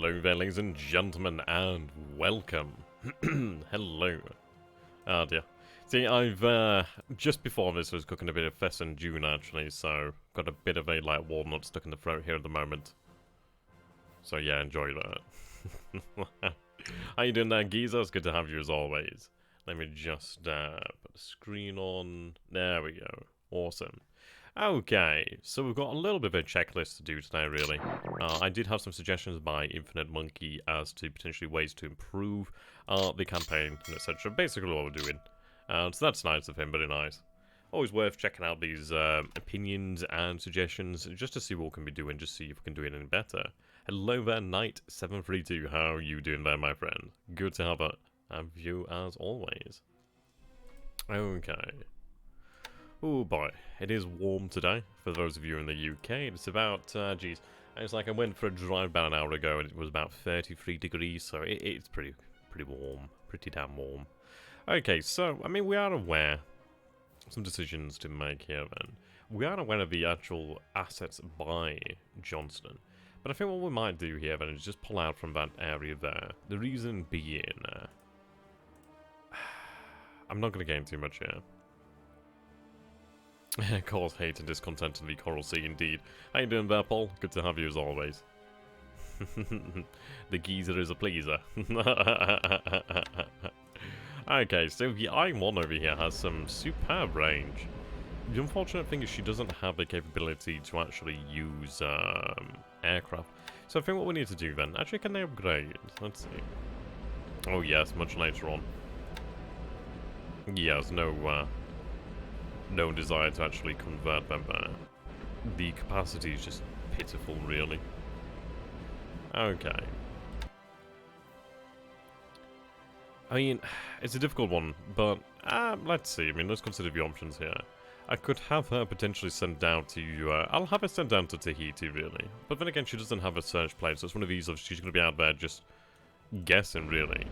Hello there, ladies and gentlemen, and welcome. Hello. Oh dear. See, I've, just before this, I was cooking a bit of pheasant June, actually, so got a bit of a, like, walnut stuck in the throat here at the moment. So yeah, enjoy that. How you doing there, geezer? It's good to have you as always. Let me just, put the screen on. There we go. Awesome. Okay, so we've got a little bit of a checklist to do today, really. I did have some suggestions by Infinite Monkey as to potentially ways to improve the campaign and etc. Basically what we're doing. So that's nice of him, very nice. Always worth checking out these opinions and suggestions just to see what we can be doing, just see if we can do it any better. Hello there, Knight732. How are you doing there, my friend? Good to have you as always. Okay. Oh boy, it is warm today, for those of you in the UK. It's about, geez, it's like I went for a drive about an hour ago and it was about 33 degrees, so it's pretty warm, pretty damn warm. Okay, so, I mean, we are aware of some decisions to make here then. We are aware of the actual assets by Johnston, but I think what we might do here then is just pull out from that area there. The reason being, I'm not going to gain too much here. Cause hate and discontent in the Coral Sea, indeed. How you doing there, Paul? Good to have you as always. The geezer is a pleaser. Okay, so the I-1 over here has some superb range. The unfortunate thing is she doesn't have the capability to actually use aircraft. So I think what we need to do then... Actually, can they upgrade? Let's see. Oh yes, much later on. Yes, no desire to actually convert them there. The capacity is just pitiful, really. Okay. I mean, it's a difficult one, but let's see. I mean, let's consider the options here. I could have her potentially sent down to, I'll have her sent down to Tahiti, really. But then again, she doesn't have a search plane, so it's one of these of she's going to be out there just guessing, really.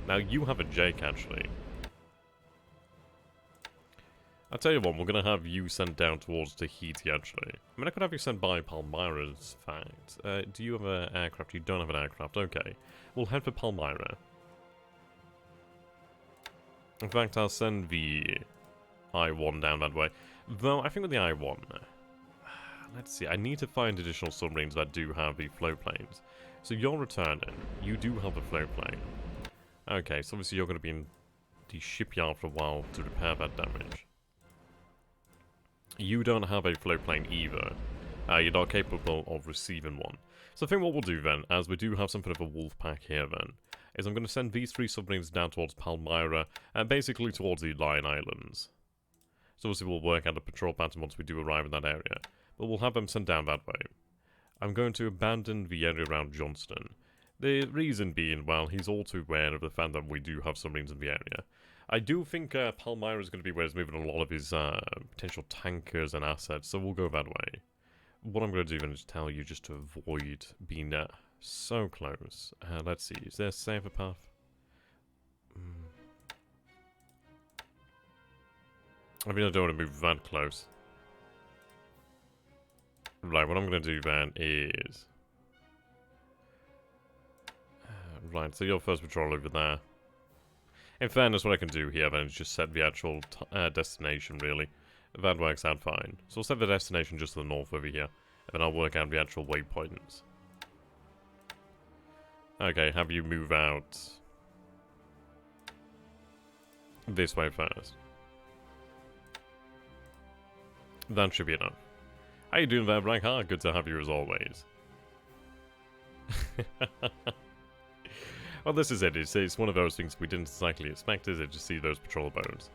Now, you have a Jake, actually. I'll tell you what, we're going to have you sent down towards Tahiti, actually. I mean, I could have you sent by Palmyra's fact. Do you have an aircraft? You don't have an aircraft. Okay. We'll head for Palmyra. In fact, I'll send the I-1 down that way. Though, I think with the I-1... Let's see, I need to find additional submarines that do have the float planes. So you're returning. You do have a float plane. Okay, so obviously you're going to be in the shipyard for a while to repair that damage. You don't have a float plane either. You're not capable of receiving one. So I think what we'll do then, as we do have something of a wolf pack here then, is I'm going to send these 3 submarines down towards Palmyra, and basically towards the Lion Islands. So obviously we'll work out a patrol pattern once we do arrive in that area, but we'll have them sent down that way. I'm going to abandon the area around Johnston. The reason being, well, he's all too aware of the fact that we do have submarines in the area. I do think Palmyra is going to be where he's moving a lot of his potential tankers and assets, so we'll go that way. What I'm going to do then is tell you just to avoid being so close. Let's see, is there a safer path? I mean, I don't want to move that close. Right, what I'm going to do then is... right, so your first patrol over there. In fairness, what I can do here then is just set the actual destination, really. That works out fine. So I'll set the destination just to the north over here, and then I'll work out the actual waypoints. Okay, have you move out this way first. That should be enough. How you doing there, Blackheart? Good to have you as always. Well, this is it. It's one of those things we didn't exactly expect, is it, to see those patrol boats.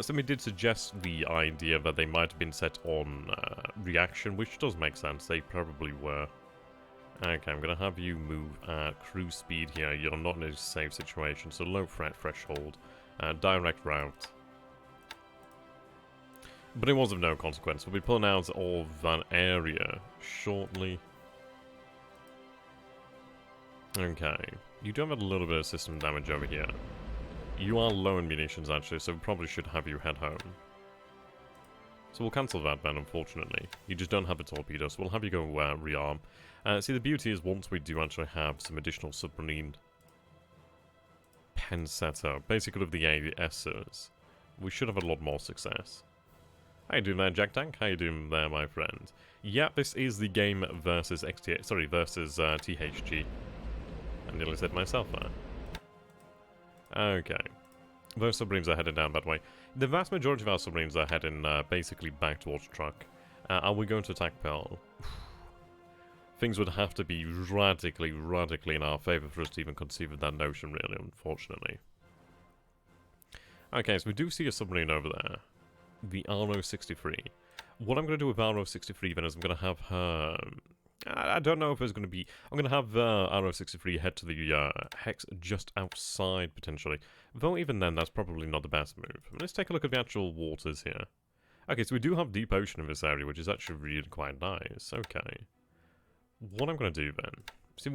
Somebody did suggest the idea that they might have been set on reaction, which does make sense. They probably were. Okay, I'm going to have you move at cruise speed here. You're not in a safe situation, so low threat threshold. Direct route. But it was of no consequence. We'll be pulling out of that area shortly. Okay. You do have a little bit of system damage over here. You are low in munitions, actually, so we probably should have you head home. So we'll cancel that then, unfortunately. You just don't have a torpedo, so we'll have you go rearm. See, the beauty is once we do actually have some additional submarine pen set up, basically with the ASs, we should have a lot more success. How you doing there, Jack Tank? How you doing there, my friend? Yeah, this is the game versus versus THG. I nearly said myself there. Okay. Those submarines are heading down that way. The vast majority of our submarines are heading basically back towards truck. Are we going to attack Pearl? Things would have to be radically in our favour for us to even conceive of that notion, really, unfortunately. Okay, so we do see a submarine over there. The RO63. What I'm going to do with RO63 then is I'm going to have her... I don't know if there's going to be... I'm going to have RO63 head to the Hex just outside, potentially. Though even then, that's probably not the best move. Let's take a look at the actual waters here. Okay, so we do have deep ocean in this area, which is actually really quite nice. Okay. What I'm going to do then... See,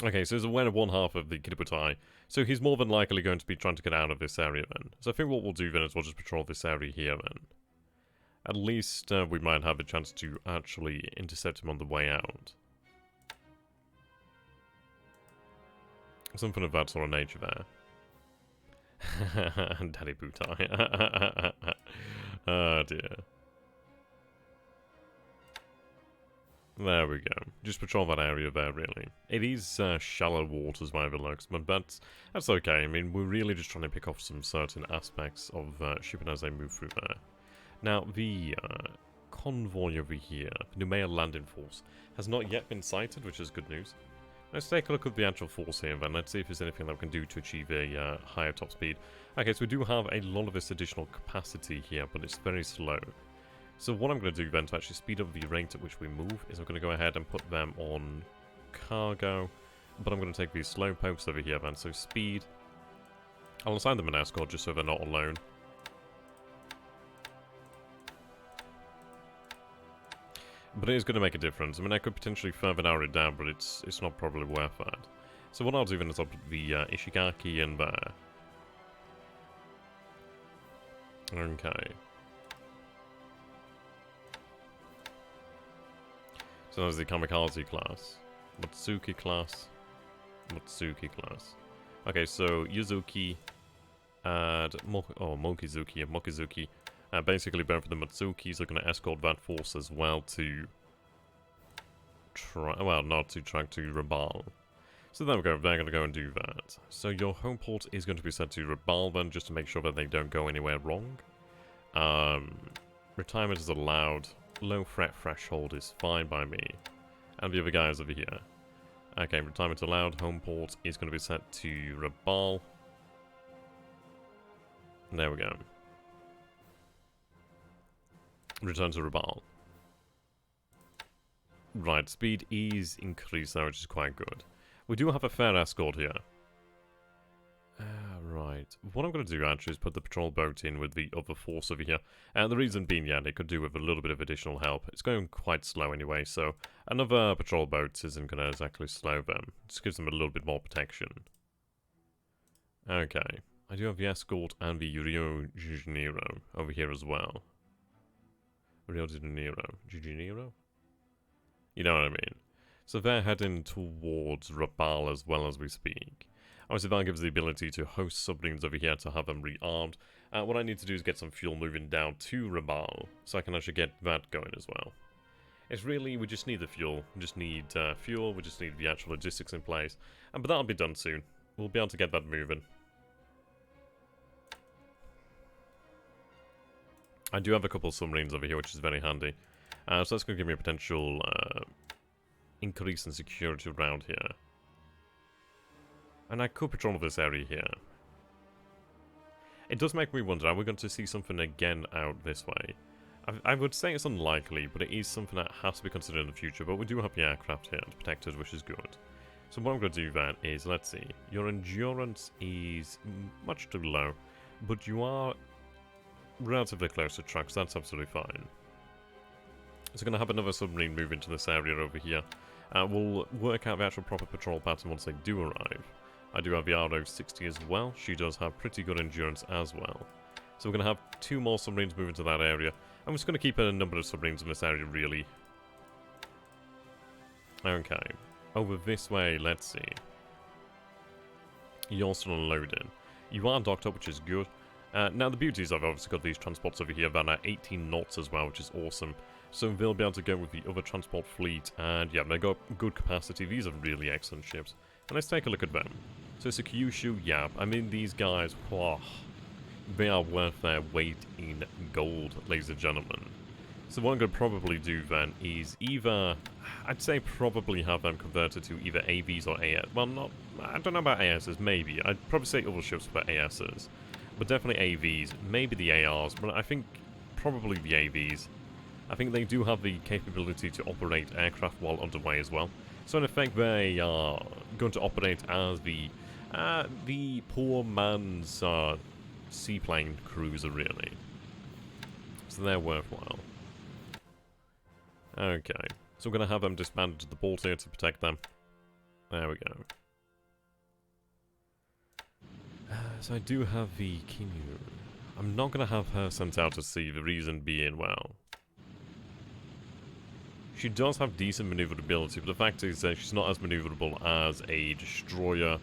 okay, so there's a winner one half of the Kiributai, so he's more than likely going to be trying to get out of this area then. So I think what we'll do then is we'll just patrol this area here then. At least we might have a chance to actually intercept him on the way out. Something of that sort of nature there. Daddy Butai. Oh dear. There we go. Just patrol that area there, really. It is shallow waters by the looks, but that's okay. I mean, we're really just trying to pick off some certain aspects of shipping as they move through there. Now, the convoy over here, the Numea landing force, has not yet been sighted, which is good news. Let's take a look at the actual force here, then. Let's see if there's anything that we can do to achieve a higher top speed. Okay, so we do have a lot of this additional capacity here, but it's very slow. So what I'm going to do then to actually speed up the rate at which we move is I'm going to go ahead and put them on cargo, but I'm going to take these slow pokes over here then, so speed. I'll assign them an escort just so they're not alone. But it is going to make a difference. I mean, I could potentially further narrow it down, but it's not probably worth that. So what I'll do then is I'll put the Ishigaki in there. Okay. So there's the Kamikaze class, Matsuki class, Matsuki class. Okay, so Yuzuki and Mokizuki and Mokizuki, basically both of the Matsukis are going to escort that force as well to not to track to Rabal. So there we go, they're going to go and do that. So your home port is going to be set to Rabal then, just to make sure that they don't go anywhere wrong. Retirement is allowed. Low threat threshold is fine by me. And the other guys over here. Okay, retirement allowed. Home port is going to be set to Rabal. There we go. Return to Rabal. Right, speed is increased now, which is quite good. We do have a fair escort here. Right. What I'm going to do actually is put the patrol boat in with the other force over here. And the reason being, yeah, they could do with a little bit of additional help. It's going quite slow anyway, so another patrol boat isn't going to exactly slow them. It just gives them a little bit more protection. Okay. I do have the escort and the Rio de Janeiro over here as well. Rio de Janeiro? You know what I mean. So they're heading towards Rabal as well as we speak. Obviously that gives the ability to host submarines over here to have them rearmed. What I need to do is get some fuel moving down to Rabal, so I can actually get that going as well. It's really, we just need the fuel. We just need fuel, we just need the actual logistics in place. But that'll be done soon. We'll be able to get that moving. I do have a couple of submarines over here, which is very handy. So that's going to give me a potential increase in security around here. And I could patrol this area here. It does make me wonder, are we going to see something again out this way? I would say it's unlikely, but it is something that has to be considered in the future. But we do have the aircraft here to protect us, which is good. So what I'm going to do then is, let's see. Your endurance is much too low, but you are relatively close to trucks. That's absolutely fine. So we're going to have another submarine move into this area over here. We'll work out the actual proper patrol pattern once they do arrive. I do have the RO60 as well. She does have pretty good endurance as well. So we're going to have 2 more submarines move into that area. I'm just going to keep a number of submarines in this area, really. Okay. Over this way, let's see. You're still unloaded. You are docked up, which is good. Now, the beauty is I've obviously got these transports over here that are 18 knots as well, which is awesome. So they'll be able to go with the other transport fleet, and yeah, they've got good capacity. These are really excellent ships. And let's take a look at them. So it's a Kyushu, yeah. I mean, these guys, whoa, they are worth their weight in gold, ladies and gentlemen. So what I'm going to probably do then is either, I'd say probably have them converted to either AVs or AS. Well, not, I don't know about ASs, maybe. I'd probably say other ships for ASs. But definitely AVs, maybe the ARs, but I think probably the AVs. I think they do have the capability to operate aircraft while underway as well. So in effect, they are going to operate as the poor man's seaplane cruiser, really. So they're worthwhile. Okay, so we're going to have them disbanded to the port here to protect them. There we go. So I do have the Kinyu. I'm not going to have her sent out to sea, the reason being, well, she does have decent maneuverability, but the fact is that she's not as maneuverable as a destroyer.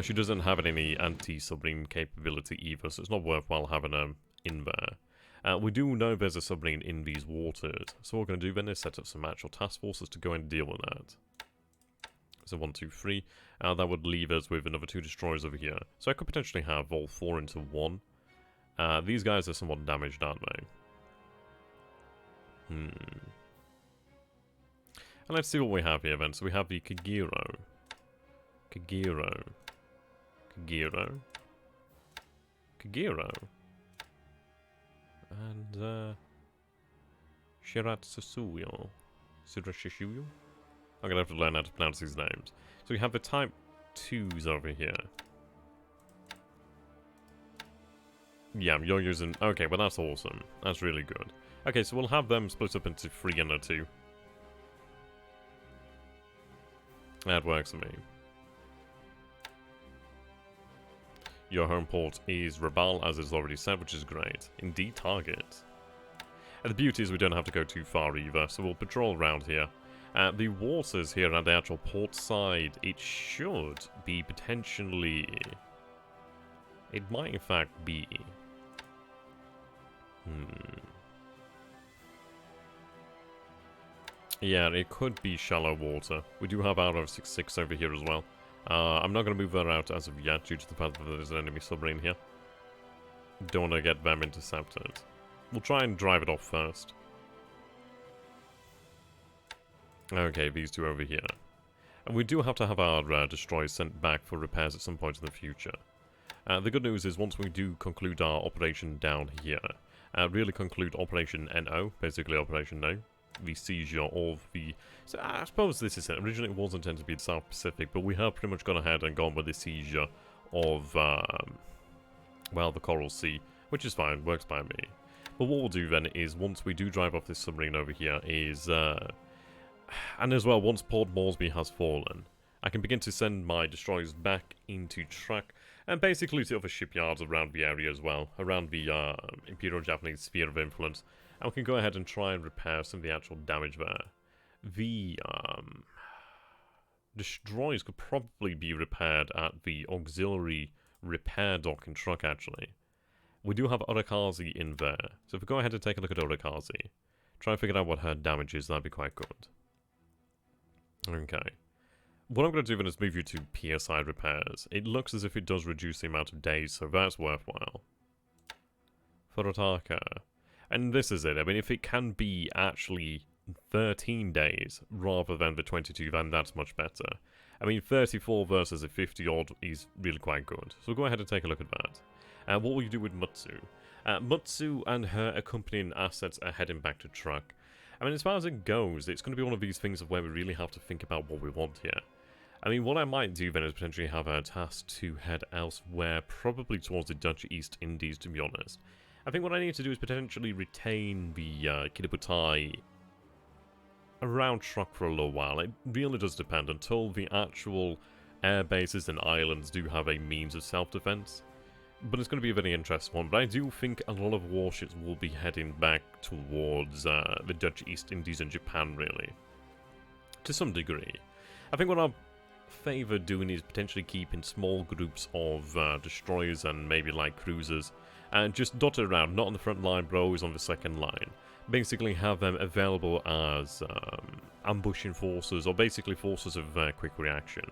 She doesn't have any anti-submarine capability either, so it's not worthwhile having her in there. We do know there's a submarine in these waters, so what we're going to do then is set up some actual task forces to go and deal with that. So 1, 2, 3. That would leave us with another 2 destroyers over here. So I could potentially have all 4 into 1. These guys are somewhat damaged, aren't they? And let's see what we have here then. So we have the Kagero. Kagero. Kagero. Kagero. And, Shiratsusuyo. Surashishuyo? I'm gonna have to learn how to pronounce these names. So we have the Type 2s over here. Yeah, you're using... Okay, well that's awesome. That's really good. Okay, so we'll have them split up into 3 and a 2. That works for me. Your home port is Rabal, as is already said, which is great. Indeed, target. And the beauty is we don't have to go too far either, so we'll patrol around here. The waters here at the actual port side, it should be potentially... It might in fact be... Yeah, it could be shallow water. We do have our 66 over here as well. I'm not going to move that out as of yet due to the fact that there's an enemy submarine here. Don't want to get them intercepted. We'll try and drive it off first. Okay, these 2 over here. And we do have to have our destroyers sent back for repairs at some point in the future. The good news is once we do conclude our operation down here, really conclude Operation NO, basically Operation No, the seizure of the... So I suppose this is it. Originally it was intended to be the South Pacific, but we have pretty much gone ahead and gone with the seizure of, well, the Coral Sea, which is fine, works by me. But what we'll do then is, once we do drive off this submarine over here, is, and as well, once Port Moresby has fallen, I can begin to send my destroyers back into track, and basically to other shipyards around the area as well, around the Imperial Japanese sphere of influence, and we can go ahead and try and repair some of the actual damage there. The destroyers could probably be repaired at the auxiliary repair dock and truck, actually. We do have Urakazi in there, so if we go ahead and take a look at Urakazi, try and figure out what her damage is, that'd be quite good. Okay. What I'm going to do then is move you to PSI repairs. It looks as if it does reduce the amount of days, so that's worthwhile. Furutaka. And this is it. I mean, if it can be actually 13 days rather than the 22, then that's much better. I mean, 34 versus a 50-odd is really quite good. So we'll go ahead and take a look at that. What will you do with Mutsu? Mutsu and her accompanying assets are heading back to truck. I mean, as far as it goes, it's going to be one of these things of where we really have to think about what we want here. I mean, what I might do then is potentially have her tasked to head elsewhere, probably towards the Dutch East Indies, to be honest. I think what I need to do is potentially retain the Kiributai around truck for a little while. It really does depend until the actual air bases and islands do have a means of self-defense. but it's going to be a very interesting one. But I do think a lot of warships will be heading back towards the Dutch East Indies and Japan, really. To some degree. I think what I'll favour doing is potentially keeping small groups of destroyers and maybe light cruisers. And just dotted around, not on the front line, but always on the second line. Basically have them available as ambushing forces, or basically forces of quick reaction.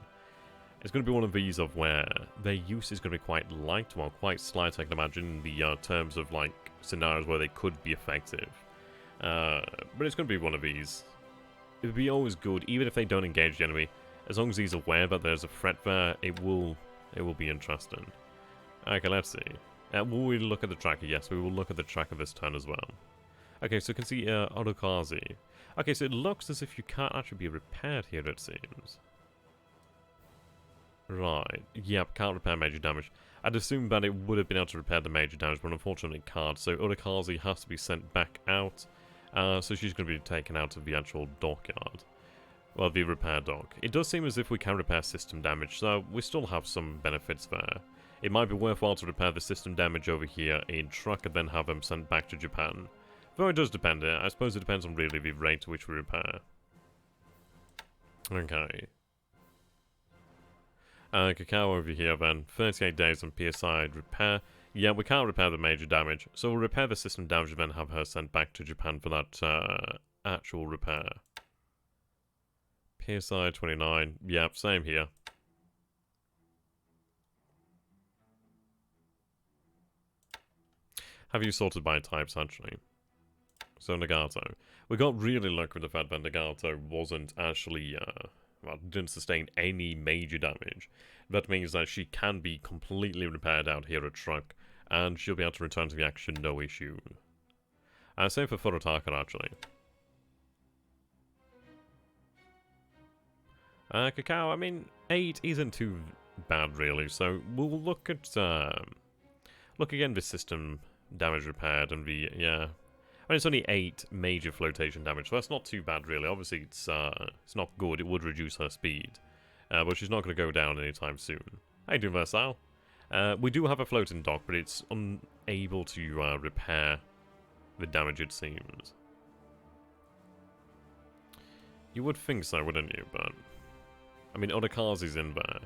It's going to be one of these of where their use is going to be quite light, well, quite slight, I can imagine, in the terms of, like, scenarios where they could be effective. But it's going to be one of these. It would be always good, even if they don't engage the enemy, as long as he's aware that there's a threat there, it will be interesting. Okay, let's see. Will we look at the tracker? Yes, we will look at the tracker this turn as well. Okay, so you can see Orokazi. Okay, so it looks as if you can't actually be repaired here, it seems. Right, yep, can't repair major damage. I'd assume that it would have been able to repair the major damage, but unfortunately it can't. So Orokazi has to be sent back out. So she's going to be taken out of the actual dockyard. Well, the repair dock. It does seem as if we can repair system damage, so we still have some benefits there. It might be worthwhile to repair the system damage over here in truck and then have them sent back to Japan. Though it does depend. I suppose it depends on really the rate to which we repair. Okay. Cacao over here then. 38 days on PSI repair. Yeah, we can't repair the major damage. So we'll repair the system damage and then have her sent back to Japan for that actual repair. PSI 29. Yep, same here. Have you sorted by types, actually? So, Nagato. We got really lucky with the fact that Nagato wasn't actually, well, didn't sustain any major damage. That means that she can be completely repaired out here at Truck, and she'll be able to return to the action no issue. Same for Furutaka, actually. Cacao, I mean, 8 isn't too bad, really, so we'll look at, look again the system damage repaired and the, yeah. I mean, it's only 8 major flotation damage, so that's not too bad, really. Obviously, it's not good. It would reduce her speed. But she's not going to go down anytime soon. How you doing, Versal? We do have a floating dock, but it's unable to repair the damage, it seems. You would think so, wouldn't you? But, I mean, Odakazi's in there.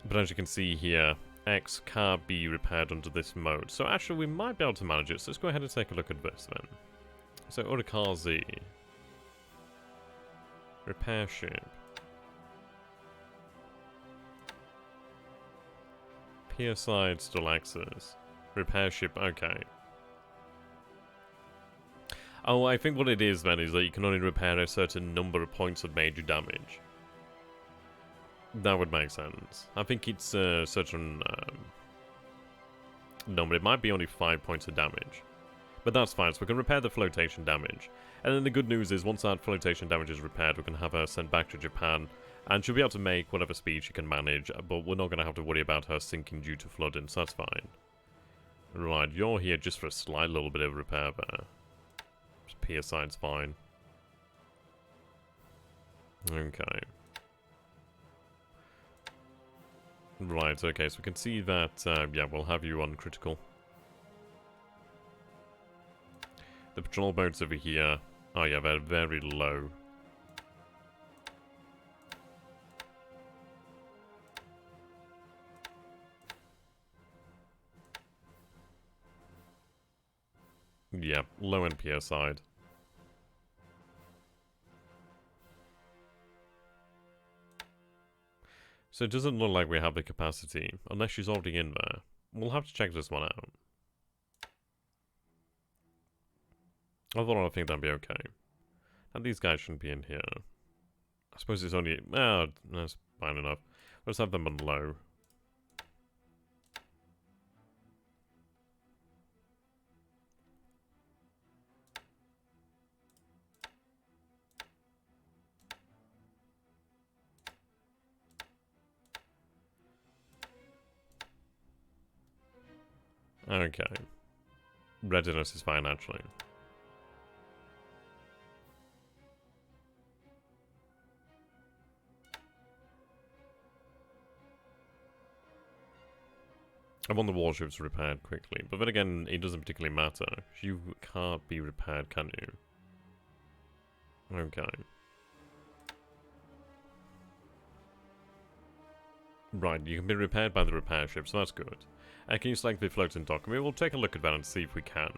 But as you can see here, X can't be repaired under this mode. So actually we might be able to manage it. So let's go ahead and take a look at this then. So Odakazi. Repair ship. PSI still access. Repair ship, okay. Oh, I think what it is then is that you can only repair a certain number of points of major damage. That would make sense. I think it's a certain number. It might be only 5 points of damage. But that's fine, so we can repair the flotation damage. And then the good news is, once that flotation damage is repaired, we can have her sent back to Japan. And she'll be able to make whatever speed she can manage, but we're not going to have to worry about her sinking due to flooding, so that's fine. Right, you're here just for a slight little bit of repair there. PSI's fine. Okay. Right, okay, so we can see that, yeah, we'll have you on critical. The patrol boats over here, oh yeah, they're very low. Yeah, low NPS side. So it doesn't look like we have the capacity, unless she's already in there. We'll have to check this one out. Although I think that'd be okay. And these guys shouldn't be in here. I suppose it's only... oh, that's fine enough. Let's have them on low. Okay. Readiness is fine, actually. I want the warships repaired quickly, but then again, it doesn't particularly matter. You can't be repaired, can you? Okay. Right, you can be repaired by the repair ship, so that's good. Can you select the floating dock? I mean, we'll take a look at that and see if we can.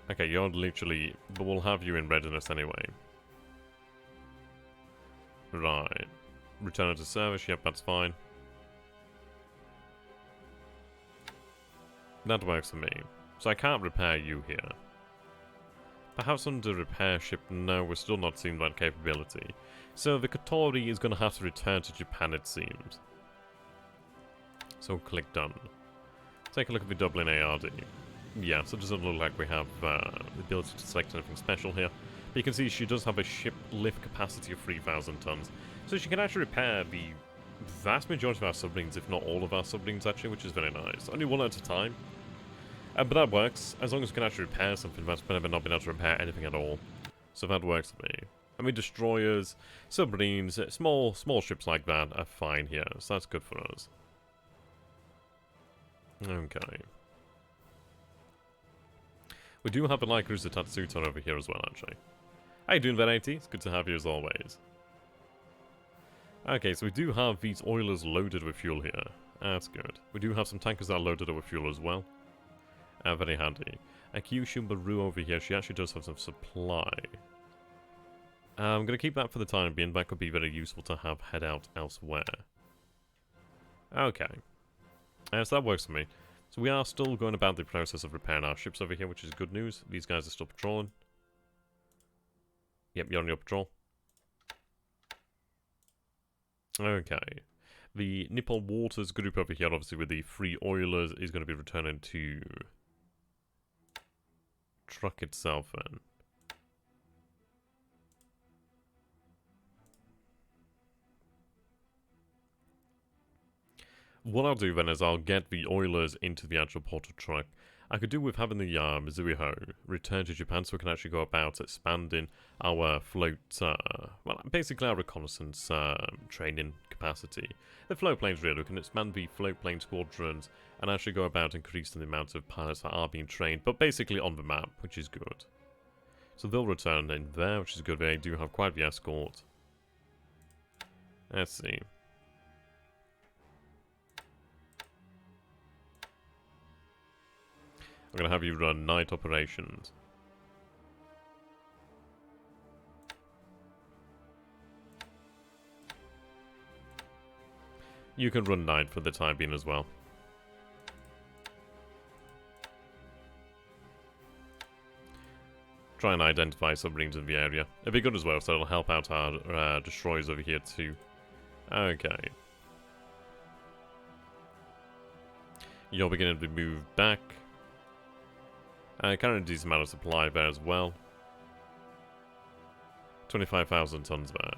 Okay, you're literally... but we'll have you in readiness anyway. Right. Return to service, yep, that's fine. That works for me. So I can't repair you here. Perhaps on the repair ship, no, we're still not seeing that capability. So the Kotori is going to have to return to Japan, it seems. So click done. Take a look at the Dublin ARD. Yeah, so it doesn't look like we have the ability to select anything special here. But you can see she does have a ship lift capacity of 3,000 tons. So she can actually repair the vast majority of our submarines, if not all of our submarines actually, which is very nice. Only one at a time. But that works, as long as we can actually repair something that's better than not being able to repair anything at all. So that works for me. I mean, destroyers, submarines, small ships like that are fine here, so that's good for us. Okay. We do have a light cruiser Tatsuta over here as well, actually. How you doing, Ven80? It's good to have you as always. Okay, so we do have these oilers loaded with fuel here. That's good. We do have some tankers that are loaded with fuel as well. Very handy. Kyushu Baru over here, she actually does have some supply. I'm going to keep that for the time being. That could be very useful to have head out elsewhere. Okay. So that works for me. So we are still going about the process of repairing our ships over here, which is good news. These guys are still patrolling. Yep, you're on your patrol. Okay. The Nippon Waters group over here, obviously with the 3 oilers, is going to be returning to... truck itself then. What I'll do then is I'll get the oilers into the actual portal truck. I could do with having the Mizuho return to Japan so we can actually go about expanding our float, well, basically our reconnaissance training capacity. The float planes really, we can expand the float plane squadrons and actually go about increasing the amount of pilots that are being trained, but basically on the map, which is good. So they'll return in there, which is good. They do have quite the escort. Let's see. I'm going to have you run night operations. You can run night for the time being as well. Try and identify submarines in the area. It'd be good as well, so it'll help out our destroyers over here too. Okay. You're beginning to be moved back. Carrying a decent amount of supply there as well. 25,000 tons there.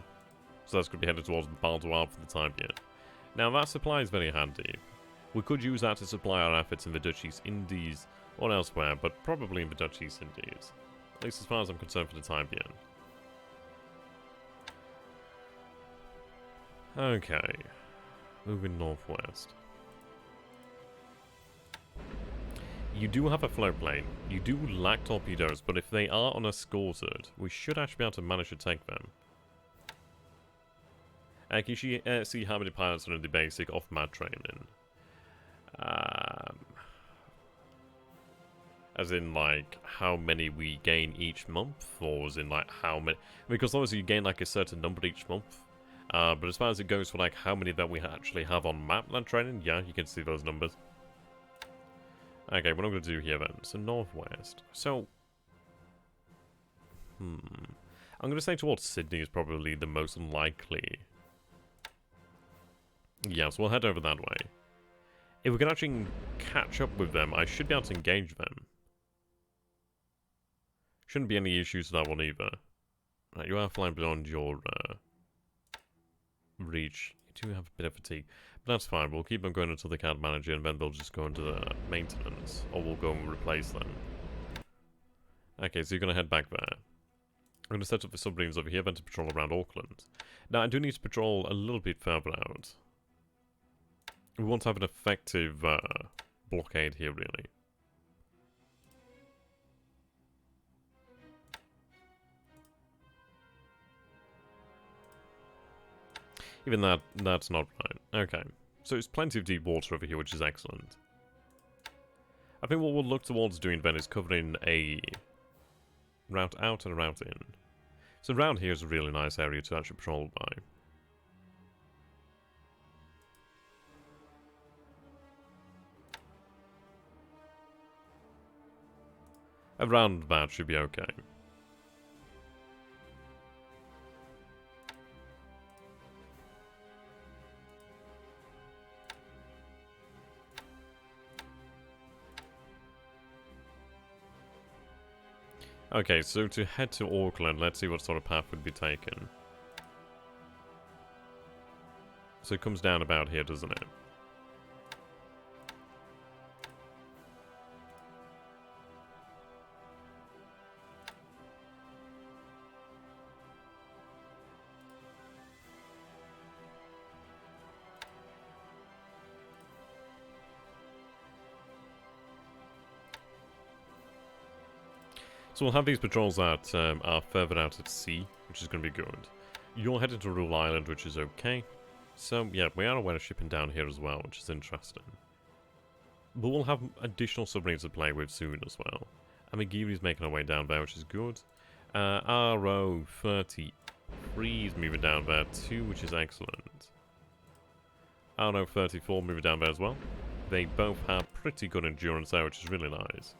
So that's going to be headed towards Baldoar for the time being. Now that supply is very handy. We could use that to supply our efforts in the Dutch East Indies or elsewhere, but probably in the Dutch East Indies. At least as far as I'm concerned for the time being. Okay. Moving northwest. You do have a float plane. You do lack torpedoes, but if they are unescorted, we should actually be able to manage to take them. Can you see how many pilots are in the basic off-mat training? As in, like, how many we gain each month? Or as in, like, how many... Because obviously you gain, like, a certain number each month. But as far as it goes for, like, how many that we actually have on map land training, yeah, you can see those numbers. Okay, what I'm going to do here then. So, northwest. So... I'm going to say towards Sydney is probably the most likely. Yeah, so we'll head over that way. If we can actually catch up with them, I should be able to engage them. Shouldn't be any issues with that one either. Right, you are flying beyond your reach. You do have a bit of fatigue. But that's fine, we'll keep them going until they can't manage it, and then they'll just go into the maintenance. Or we'll go and replace them. Okay, so you're going to head back there. I'm going to set up the submarines over here, then to patrol around Auckland. Now, I do need to patrol a little bit further out. We want to have an effective blockade here, really. Even that's not right. Okay. So it's plenty of deep water over here, which is excellent. I think what we'll look towards doing then is covering a route out and a route in. So around here is a really nice area to actually patrol by. Around that should be okay. Okay, so to head to Auckland, let's see what sort of path would be taken. So it comes down about here, doesn't it? So we'll have these patrols that are further out at sea, which is going to be good. You're headed to Rule Island, which is okay. So, yeah, we are aware of shipping down here as well, which is interesting. But we'll have additional submarines to play with soon as well. Amigiri's making our way down there, which is good. RO-33 is moving down there too, which is excellent. RO-34 moving down there as well. They both have pretty good endurance there, which is really nice.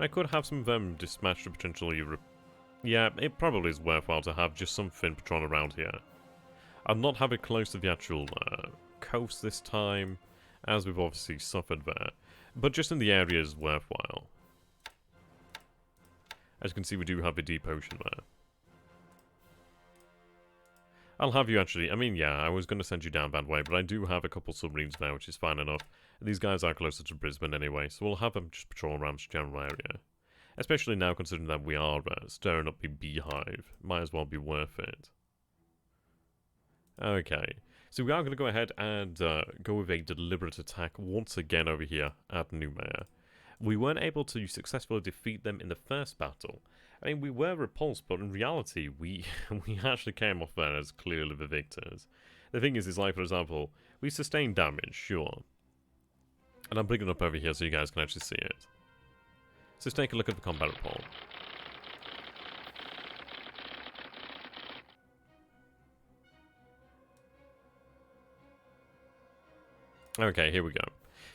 I could have some of them dispatched to potentially... Yeah, it probably is worthwhile to have just something patrol around here. I'll not have it close to the actual coast this time, as we've obviously suffered there. But just in the area is worthwhile. As you can see, we do have a deep ocean there. I'll have you actually... I mean, yeah, I was going to send you down that way, but I do have a couple submarines now, which is fine enough. These guys are closer to Brisbane anyway, so we'll have them just patrol around the general area. Especially now, considering that we are stirring up the beehive. Might as well be worth it. Okay, so we are going to go ahead and go with a deliberate attack once again over here at Noumea. We weren't able to successfully defeat them in the first battle. I mean, we were repulsed, but in reality, we actually came off there as clearly the victors. The thing is like, for example, we sustained damage, sure. And I'm bringing it up over here so you guys can actually see it. So let's take a look at the combat report. Okay, here we go.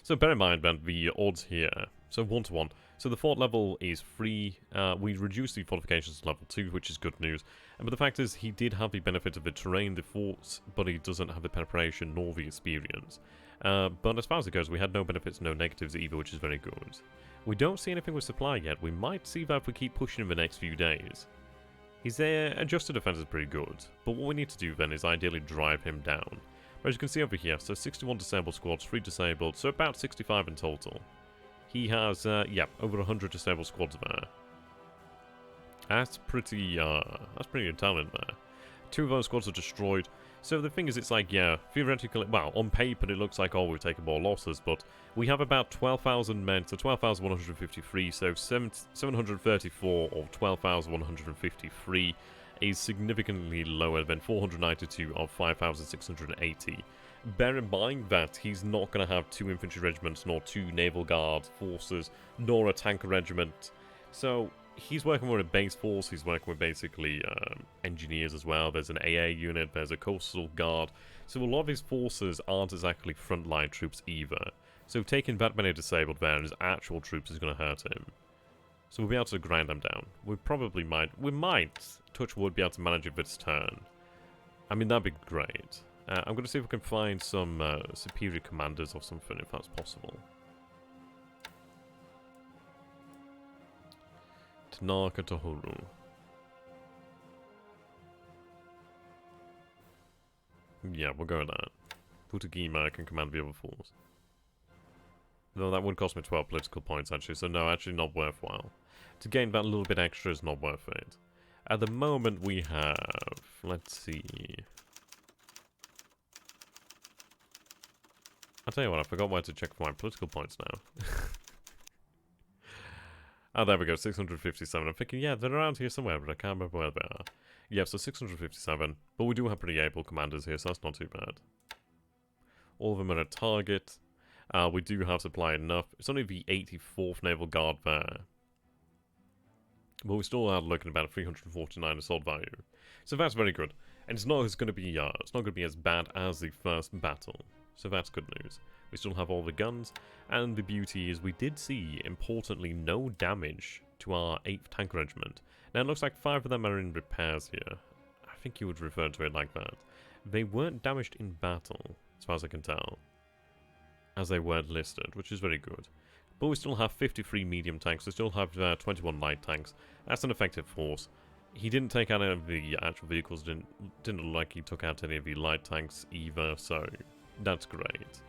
So bear in mind that the odds here, so 1 to 1. So the fort level is 3, we reduced the fortifications to level 2, which is good news. But the fact is, he did have the benefit of the terrain, the forts, but he doesn't have the preparation nor the experience. But as far as it goes, we had no benefits, no negatives either, which is very good. We don't see anything with supply yet. We might see that if we keep pushing in the next few days. His adjusted defense is pretty good, but what we need to do then is ideally drive him down. But as you can see over here, so 61 disabled squads, 3 disabled, so about 65 in total. He has, yeah, over 100 disabled squads there. That's pretty intelligent there. 2 of those squads are destroyed. So the thing is, it's like, yeah, theoretically, well, on paper it looks like, oh, we've taken more losses, but we have about 12,000 men, so 12,153, so 734 of 12,153 is significantly lower than 492 of 5,680. Bear in mind that he's not going to have 2 infantry regiments, nor 2 naval guard forces, nor a tanker regiment, so he's working with a base force, he's working with basically engineers as well, there's an AA unit, there's a coastal guard, so a lot of his forces aren't exactly frontline troops either. So taking that many disabled there and his actual troops is going to hurt him. So we'll be able to grind them down. We might, touch wood, be able to manage it this turn. I mean, that'd be great. I'm going to see if we can find some superior commanders or something, if that's possible. Tanaka Tohoru. Yeah, we'll go with that. Futagima can command the other force. Though that would cost me 12 political points actually, so no, actually not worthwhile. To gain that little bit extra is not worth it. At the moment we have, let's see. I'll tell you what, I forgot where to check for my political points now. Oh, there we go, 657. I'm thinking, yeah, they're around here somewhere, but I can't remember where they are. Yeah, so 657. But we do have pretty able commanders here, so that's not too bad. All of them are a target. We do have supply enough. It's only the 84th Naval Guard there. But we still are looking at about 349 assault value. So that's very good. And it's not going to be as bad as the first battle. So that's good news. We still have all the guns, and the beauty is we did see, importantly, no damage to our 8th Tank Regiment. Now it looks like 5 of them are in repairs here. I think you would refer to it like that. They weren't damaged in battle, as far as I can tell, as they weren't listed, which is very good. But we still have 53 medium tanks, we still have 21 light tanks. That's an effective force. He didn't take out any of the actual vehicles, didn't look like he took out any of the light tanks either, so that's great.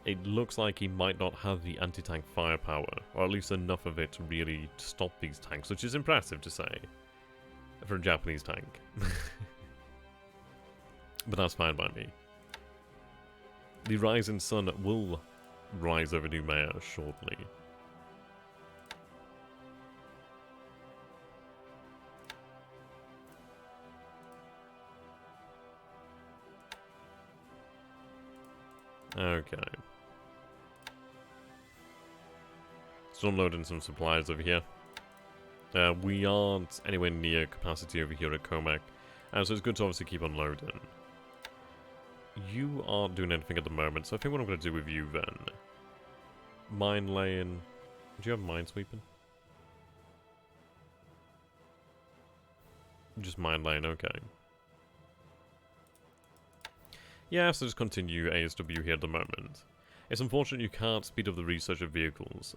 It looks like he might not have the anti-tank firepower, or at least enough of it to really stop these tanks, which is impressive to say, for a Japanese tank. But that's fine by me. The rising sun will rise over Noumea shortly. Okay. Still unloading some supplies over here. We aren't anywhere near capacity over here at Comac, so it's good to obviously keep unloading. You aren't doing anything at the moment, so I think what I'm going to do with you then... Mine laying... Do you have mine sweeping? Just mine laying, okay. Yeah, so just continue ASW here at the moment. It's unfortunate you can't speed up the research of vehicles.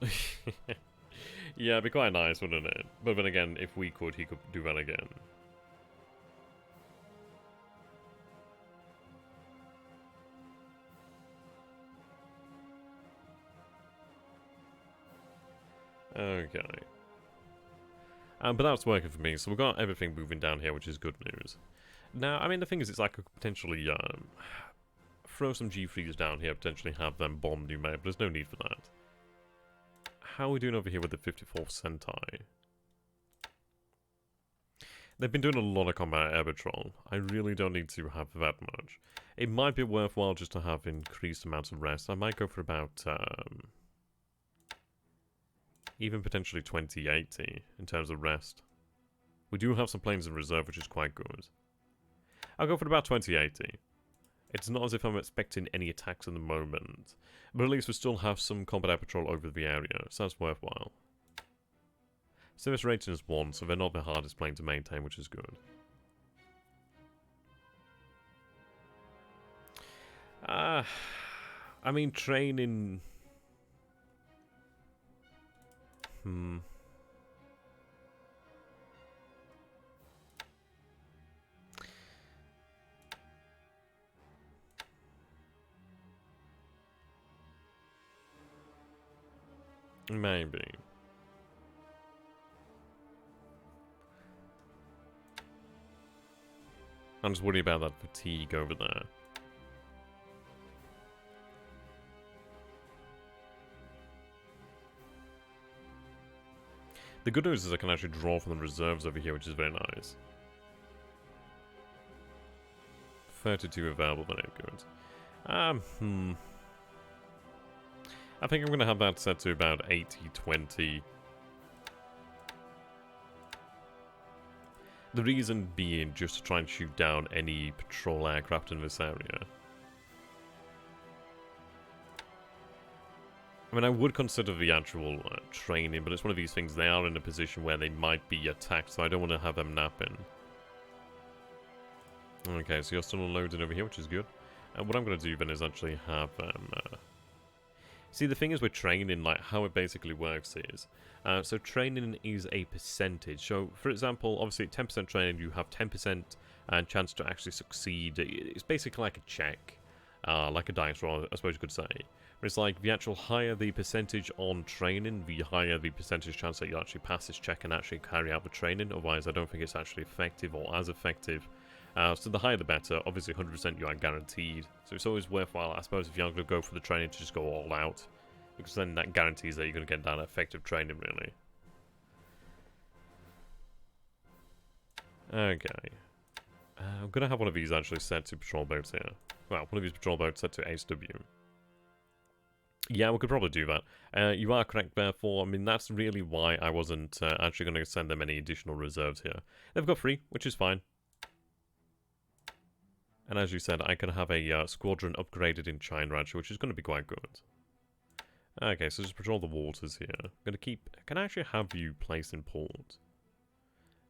Yeah, it'd be quite nice, wouldn't it? But then again, if we could, he could do that again. Okay. But that's working for me, so we've got everything moving down here, which is good news. Now, I mean, the thing is, it's like I could potentially throw some G3s down here, potentially have them bomb Noumea, but there's no need for that. How are we doing over here with the 54th Sentai? They've been doing a lot of combat air patrol. I really don't need to have that much. It might be worthwhile just to have increased amounts of rest. I might go for about, even potentially 2080 in terms of rest. We do have some planes in reserve, which is quite good. I'll go for about 2080. It's not as if I'm expecting any attacks at the moment, but at least we still have some combat air patrol over the area, so that's worthwhile. Service rating is 1, so they're not the hardest plane to maintain, which is good. I mean, training... Maybe. I'm just worried about that fatigue over there. The good news is I can actually draw from the reserves over here, which is very nice. 32 available, very good. I think I'm going to have that set to about 80-20. The reason being just to try and shoot down any patrol aircraft in this area. I mean, I would consider the actual training, but it's one of these things, they are in a position where they might be attacked, so I don't want to have them napping. Okay, so you're still unloading over here, which is good. And what I'm going to do then is actually have them... See, the thing is with training, like, how it basically works is... so training is a percentage. So, for example, obviously 10% training, you have 10% chance to actually succeed. It's basically like a check. Like a dice roll, I suppose you could say. But it's like, the actual higher the percentage on training, the higher the percentage chance that you actually pass this check and actually carry out the training. Otherwise, I don't think it's actually effective or as effective So the higher the better. Obviously 100% you are guaranteed. So it's always worthwhile, I suppose, if you're going to go for the training, to just go all out. Because then that guarantees that you're going to get that effective training, really. Okay. I'm going to have one of these actually set to patrol boats here. Well, one of these patrol boats set to HW. Yeah, we could probably do that. You are correct, therefore. I mean, that's really why I wasn't actually going to send them any additional reserves here. They've got 3, which is fine. And as you said, I can have a squadron upgraded in China, actually, which is going to be quite good. Okay, so just patrol the waters here. I'm going to keep... Can I actually have you placed in port?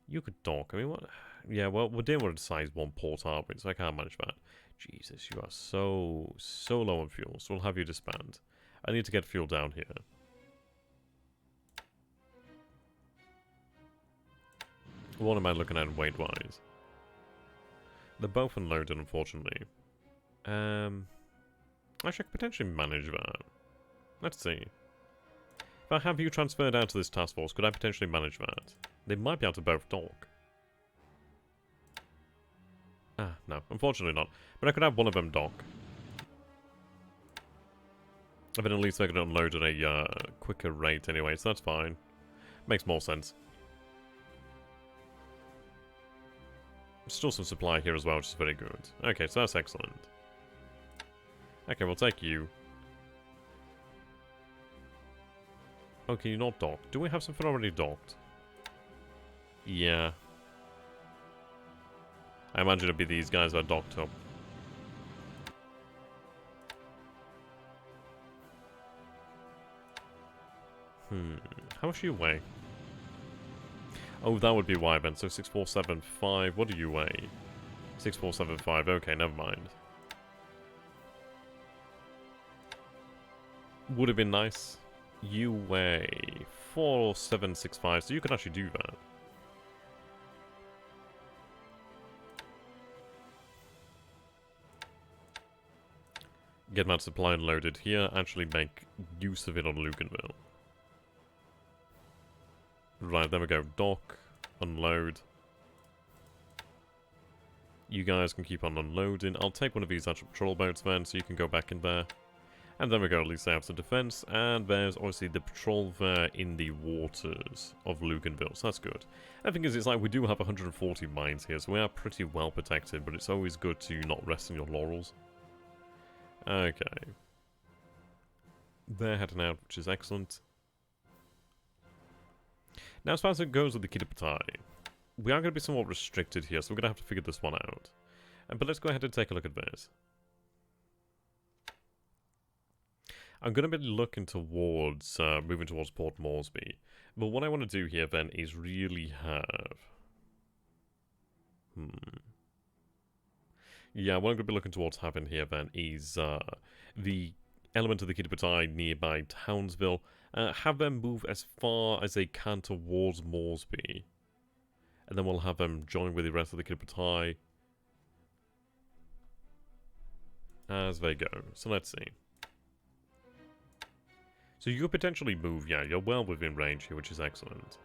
You could dock. I mean, what... Yeah, well, we're dealing with a size 1 port, aren't we? So I can't manage that. Jesus, you are so low on fuel. So we'll have you disband. I need to get fuel down here. What am I looking at weight-wise? They're both unloaded, unfortunately. Actually, I could potentially manage that. Let's see. If I have you transferred out to this task force, could I potentially manage that? They might be able to both dock. Ah, no. Unfortunately not. But I could have one of them dock. And then at least they can unload at a quicker rate anyway, so that's fine. Makes more sense. Still some supply here as well, which is very good. Okay, so that's excellent. Okay, we'll take you. Oh, can you not dock? Do we have something already docked? Yeah. I imagine it'd be these guys that are docked up. How much do you weigh? Oh, that would be why then. So 6475. What do you weigh? 6475. Okay, never mind. Would have been nice. You weigh 4765, so you can actually do that. Get that supply unloaded here. Actually make use of it on Luganville. Right, there we go. Dock, unload. You guys can keep on unloading. I'll take one of these actual patrol boats then, so you can go back in there. And then we go, at least they have some defense. And there's obviously the patrol there in the waters of Luganville, so that's good. The thing is, it's like we do have 140 mines here, so we are pretty well protected, but it's always good to not rest on your laurels. Okay. They're heading out, which is excellent. Now, as far as it goes with the Kitapatai, we are going to be somewhat restricted here, so we're going to have to figure this one out. But let's go ahead and take a look at this. I'm going to be looking towards, moving towards Port Moresby. But what I want to do here then is really have... Yeah, what I'm going to be looking towards having here then is the element of the Kitapatai nearby Townsville. Have them move as far as they can towards Moresby. And then we'll have them join with the rest of the Kitapatai as they go. So let's see. So you could potentially move, yeah, you're well within range here, which is excellent.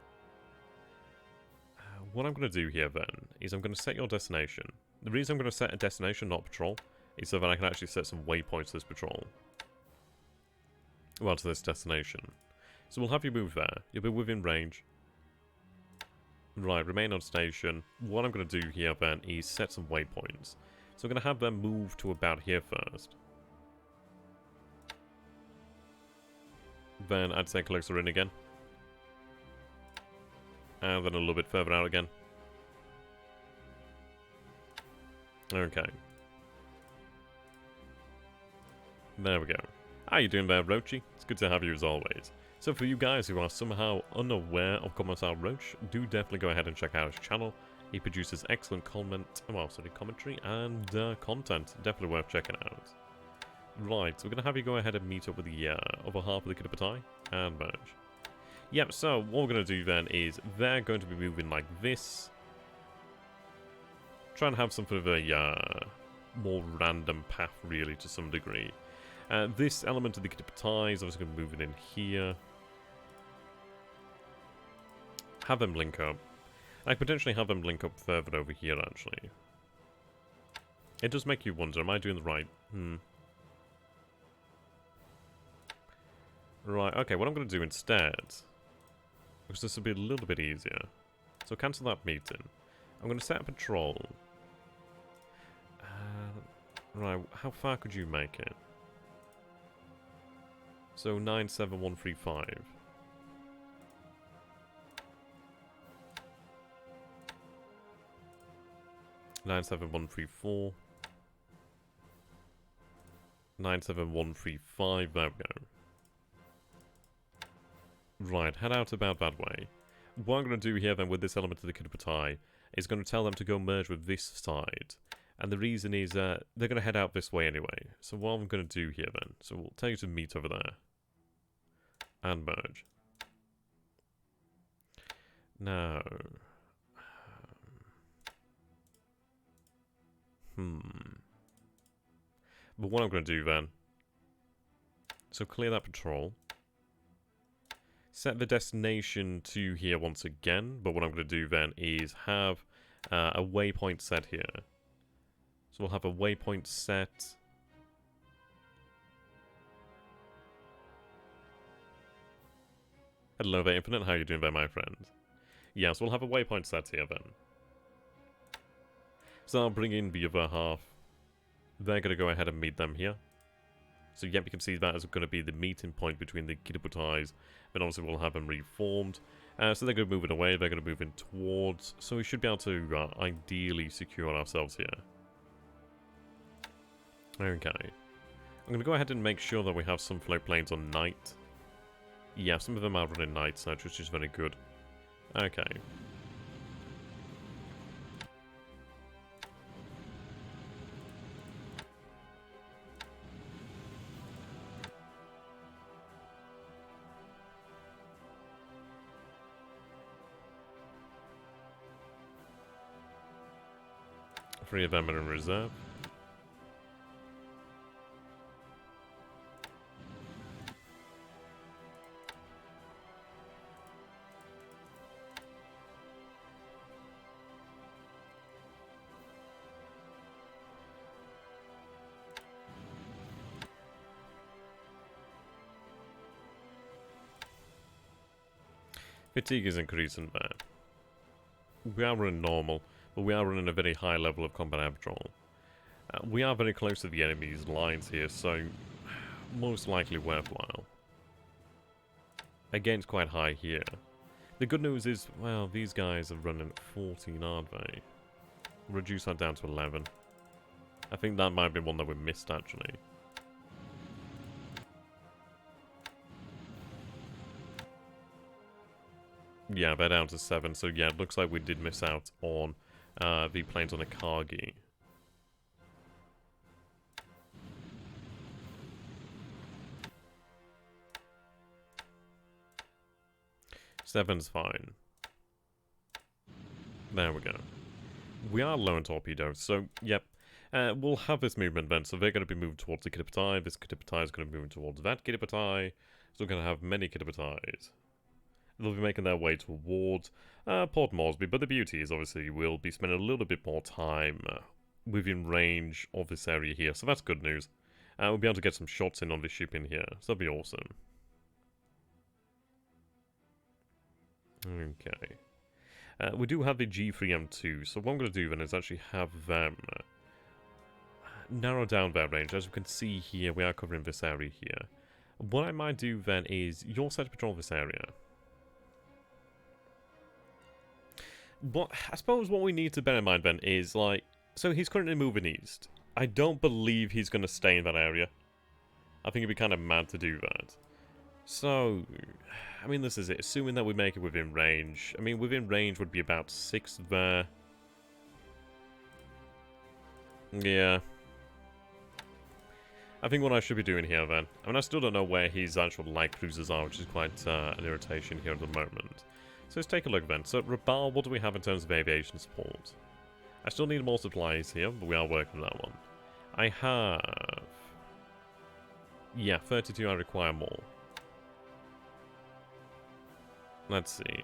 What I'm going to do here then is I'm going to set your destination. The reason I'm going to set a destination, not patrol, is so that I can actually set some waypoints to this patrol. Well, to this destination. So we'll have you move there. You'll be within range. Right, remain on station. What I'm going to do here then is set some waypoints. So I'm going to have them move to about here first. Then I'd say closer in again. And then a little bit further out again. Okay. There we go. How you doing there, Roachy? It's good to have you as always. So for you guys who are somehow unaware of Commissar Roach, do definitely go ahead and check out his channel. He produces excellent commentary and content. Definitely worth checking out. Right, so we're going to have you go ahead and meet up with the other half of the Kitapatai and merge. Yep, so what we're going to do then is they're going to be moving like this. Try and have some sort of a more random path, really, to some degree. This element of the Kitapatai is obviously going to be moving in here. Have them link up. I potentially have them link up further over here, actually. It does make you wonder, am I doing the right? Right, okay, what I'm going to do instead, because this will be a little bit easier, so cancel that meeting. I'm going to set a patrol. Right, how far could you make it? So 97135. Nine seven one three four. 97135. There we go. Right, head out about that way. What I'm going to do here then with this element of the Kidpatai is going to tell them to go merge with this side. And the reason is they're going to head out this way anyway. So what I'm going to do here then, so we'll tell you to meet over there. And merge. Now... But what I'm going to do then... So clear that patrol. Set the destination to here once again, but what I'm going to do then is have a waypoint set here. So we'll have a waypoint set. Hello there, Infinite. How are you doing there, my friend? Yes, we'll have a waypoint set here then. So I'll bring in the other half. They're going to go ahead and meet them here. So yep, you can see that is going to be the meeting point between the Kidpatais. Then obviously we'll have them reformed. So they're going to move it away, they're going to move in towards. So we should be able to ideally secure ourselves here. Okay. I'm going to go ahead and make sure that we have some float planes on night. Yeah, some of them are running night search, which is very good. Okay. Three of them are in reserve. Fatigue is increasing there. We are running normal, but we are running a very high level of combat patrol. We are very close to the enemy's lines here, so most likely worthwhile. Again, it's quite high here. The good news is, well, these guys are running 14, aren't they? Reduce that down to 11. I think that might be one that we missed, actually. Yeah, they're down to 7, so yeah, it looks like we did miss out on the planes on the Kargi. Seven's fine. There we go. We are low on torpedoes, so yep. We'll have this movement then, so they're going to be moved towards the Kidpatai, this Kidpatai is going to be moving towards that Kidpatai, so we're going to have many Kidpatais. They'll be making their way towards Port Moresby, but the beauty is obviously we'll be spending a little bit more time within range of this area here, so that's good news. We'll be able to get some shots in on this ship in here, so that'll be awesome. Okay. We do have the G3M2, so what I'm going to do then is actually have them narrow down their range. As you can see here, we are covering this area here. What I might do then is, you'll set to patrol this area. But I suppose what we need to bear in mind then is, like, so he's currently moving east. I don't believe he's going to stay in that area. I think it'd be kind of mad to do that. So, I mean, this is it. Assuming that we make it within range. I mean, within range would be about 6 there. Yeah. I think what I should be doing here then. I mean, I still don't know where his actual light cruisers are, which is quite an irritation here at the moment. So let's take a look then. So, Rabal, what do we have in terms of aviation support? I still need more supplies here, but we are working on that one. I have... Yeah, 32, I require more. Let's see.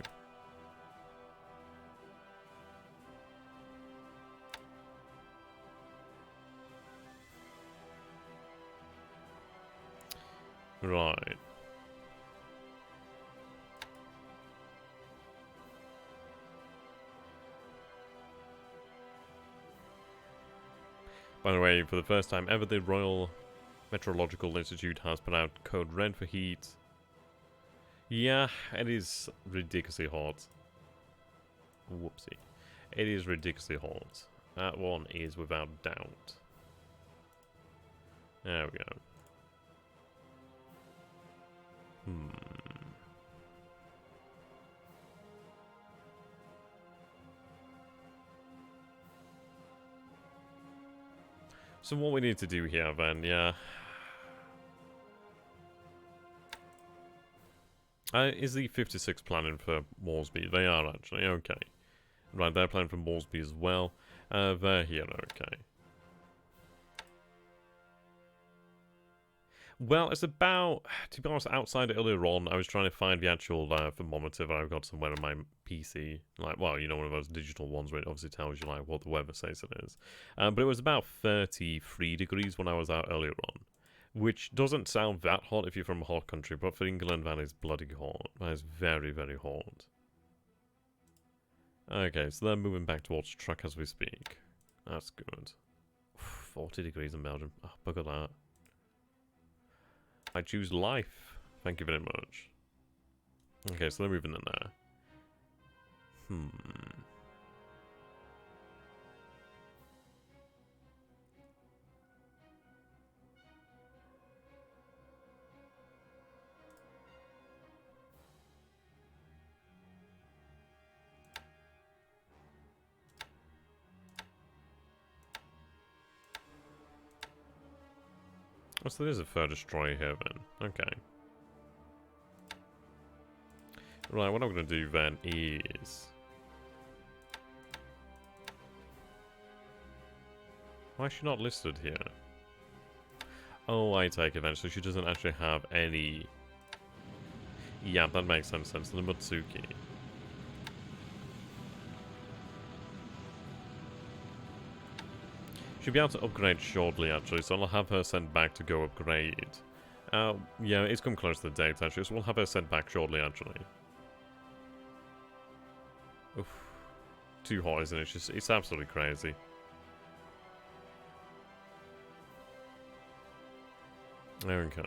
Right. By the way, for the first time ever, the Royal Meteorological Institute has put out code red for heat. Yeah, it is ridiculously hot. Whoopsie. It is ridiculously hot. That one is without doubt. There we go. So what we need to do here then, yeah. Is the 56 planning for Moresby? They are actually, okay. Right, they're planning for Moresby as well. They're here, okay. Well, it's about, to be honest, outside earlier on, I was trying to find the actual thermometer that I've got somewhere on my PC. Like, well, you know, one of those digital ones where it obviously tells you, like, what the weather says it is. But it was about 33 degrees when I was out earlier on. Which doesn't sound that hot if you're from a hot country, but for England, that is bloody hot. That is very, very hot. Okay, so they're moving back towards truck as we speak. That's good. 40 degrees in Belgium. Oh, bugger that. I choose life. Thank you very much. Okay, so they're moving in there. Oh, so there's a fur destroyer here then. Okay. Right, what I'm going to do then is... Why is she not listed here? Oh, I take it then, so she doesn't actually have any... Yeah, that makes some sense. The Mutsuki. She'll be able to upgrade shortly, actually, so I'll have her sent back to go upgrade. Yeah, it's come close to the date, actually, so we'll have her sent back shortly, actually. Oof. Too hot, isn't it? It's absolutely crazy. Okay.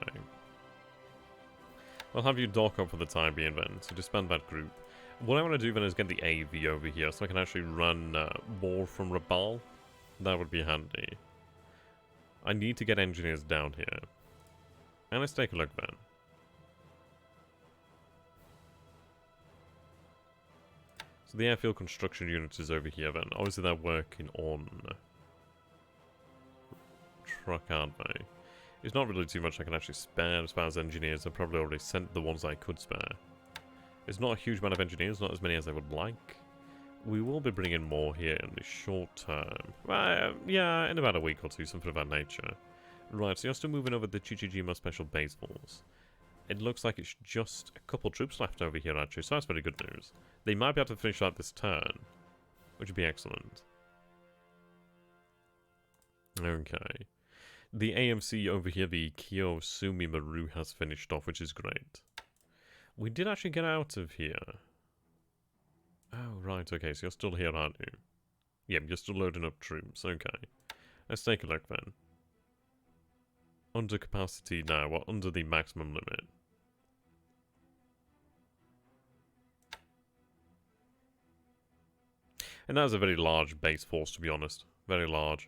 I'll have you dock up for the time being then, so disband that group. What I want to do then is get the AV over here, so I can actually run more from Rabal. That would be handy. I need to get engineers down here. And let's take a look then. So the airfield construction unit is over here then. Obviously they're working on truck, aren't they? It's not really too much I can actually spare as far as engineers. I've probably already sent the ones I could spare. It's not a huge amount of engineers, not as many as I would like. We will be bringing more here in the short term. Yeah, in about a week or two, something of that nature. Right, so you're still moving over the Chichijima Special Base Force. It looks like it's just a couple troops left over here, actually, so that's very good news. They might be able to finish out this turn, which would be excellent. Okay. The AMC over here, the Kiyosumi Maru, has finished off, which is great. We did actually get out of here. Oh, right, okay, so you're still here, aren't you? Yeah, you're still loading up troops, okay. Let's take a look then. Under capacity now, well, under the maximum limit. And that is a very large base force, to be honest. Very large.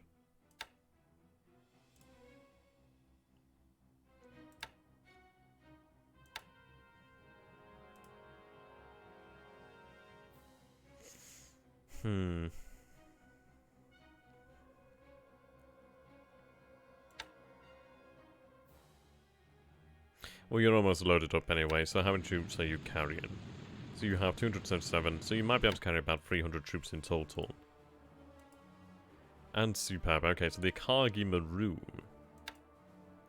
Well, you're almost loaded up anyway, so how many troops are you carrying? So you have 277, so you might be able to carry about 300 troops in total. And superb. Okay, so the Akagi Maru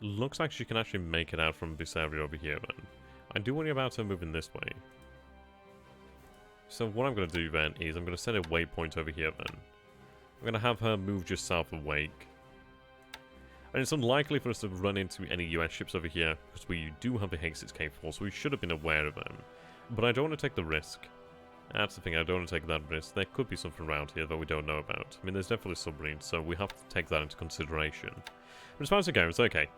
looks like she can actually make it out from this area over here then. I do worry about her moving this way. So what I'm going to do then is I'm going to set a waypoint over here then. I'm going to have her move just south of Wake. And it's unlikely for us to run into any US ships over here, because we do have the H6K force, so we should have been aware of them. But I don't want to take the risk. That's the thing, I don't want to take that risk. There could be something around here that we don't know about. I mean, there's definitely submarines, so we have to take that into consideration. But as far as it goes, okay.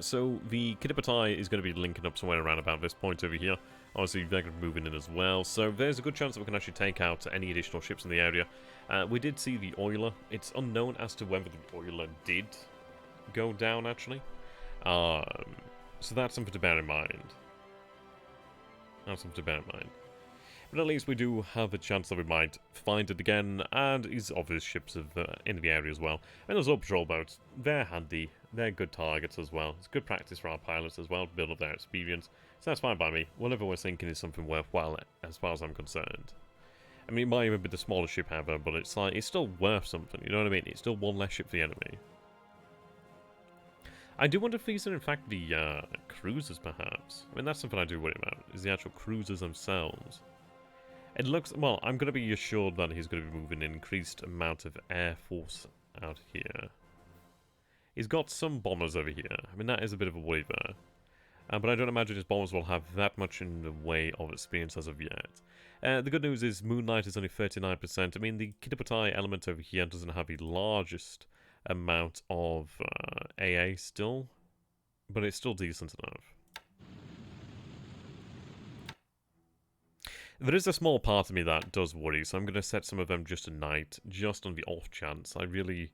So the Kiddipatai is going to be linking up somewhere around about this point over here. Obviously, they're going to be moving in as well. So there's a good chance that we can actually take out any additional ships in the area. We did see the Oiler. It's unknown as to whether the Oiler did go down, actually. So that's something to bear in mind. That's something to bear in mind. But at least we do have a chance that we might find it again, and his obvious ships of, in the area as well. And those patrol boats, they're handy. They're good targets as well. It's good practice for our pilots as well to build up their experience. So that's fine by me. Whatever we're thinking is something worthwhile as far as I'm concerned. I mean, it might even be the smaller ship ever, but it's like, it's still worth something, you know what I mean? It's still one less ship for the enemy. I do wonder if these are in fact the cruisers, perhaps. I mean, that's something I do worry about, is the actual cruisers themselves. It looks, well, I'm going to be assured that he's going to be moving an increased amount of air force out here. He's got some bombers over here. I mean, that is a bit of a worry there. But I don't imagine his bombers will have that much in the way of experience as of yet. The good news is Moonlight is only 39%. I mean, the Kiddipatai element over here doesn't have the largest amount of AA still, but it's still decent enough. There is a small part of me that does worry, so I'm going to set some of them just tonight, just on the off chance. I really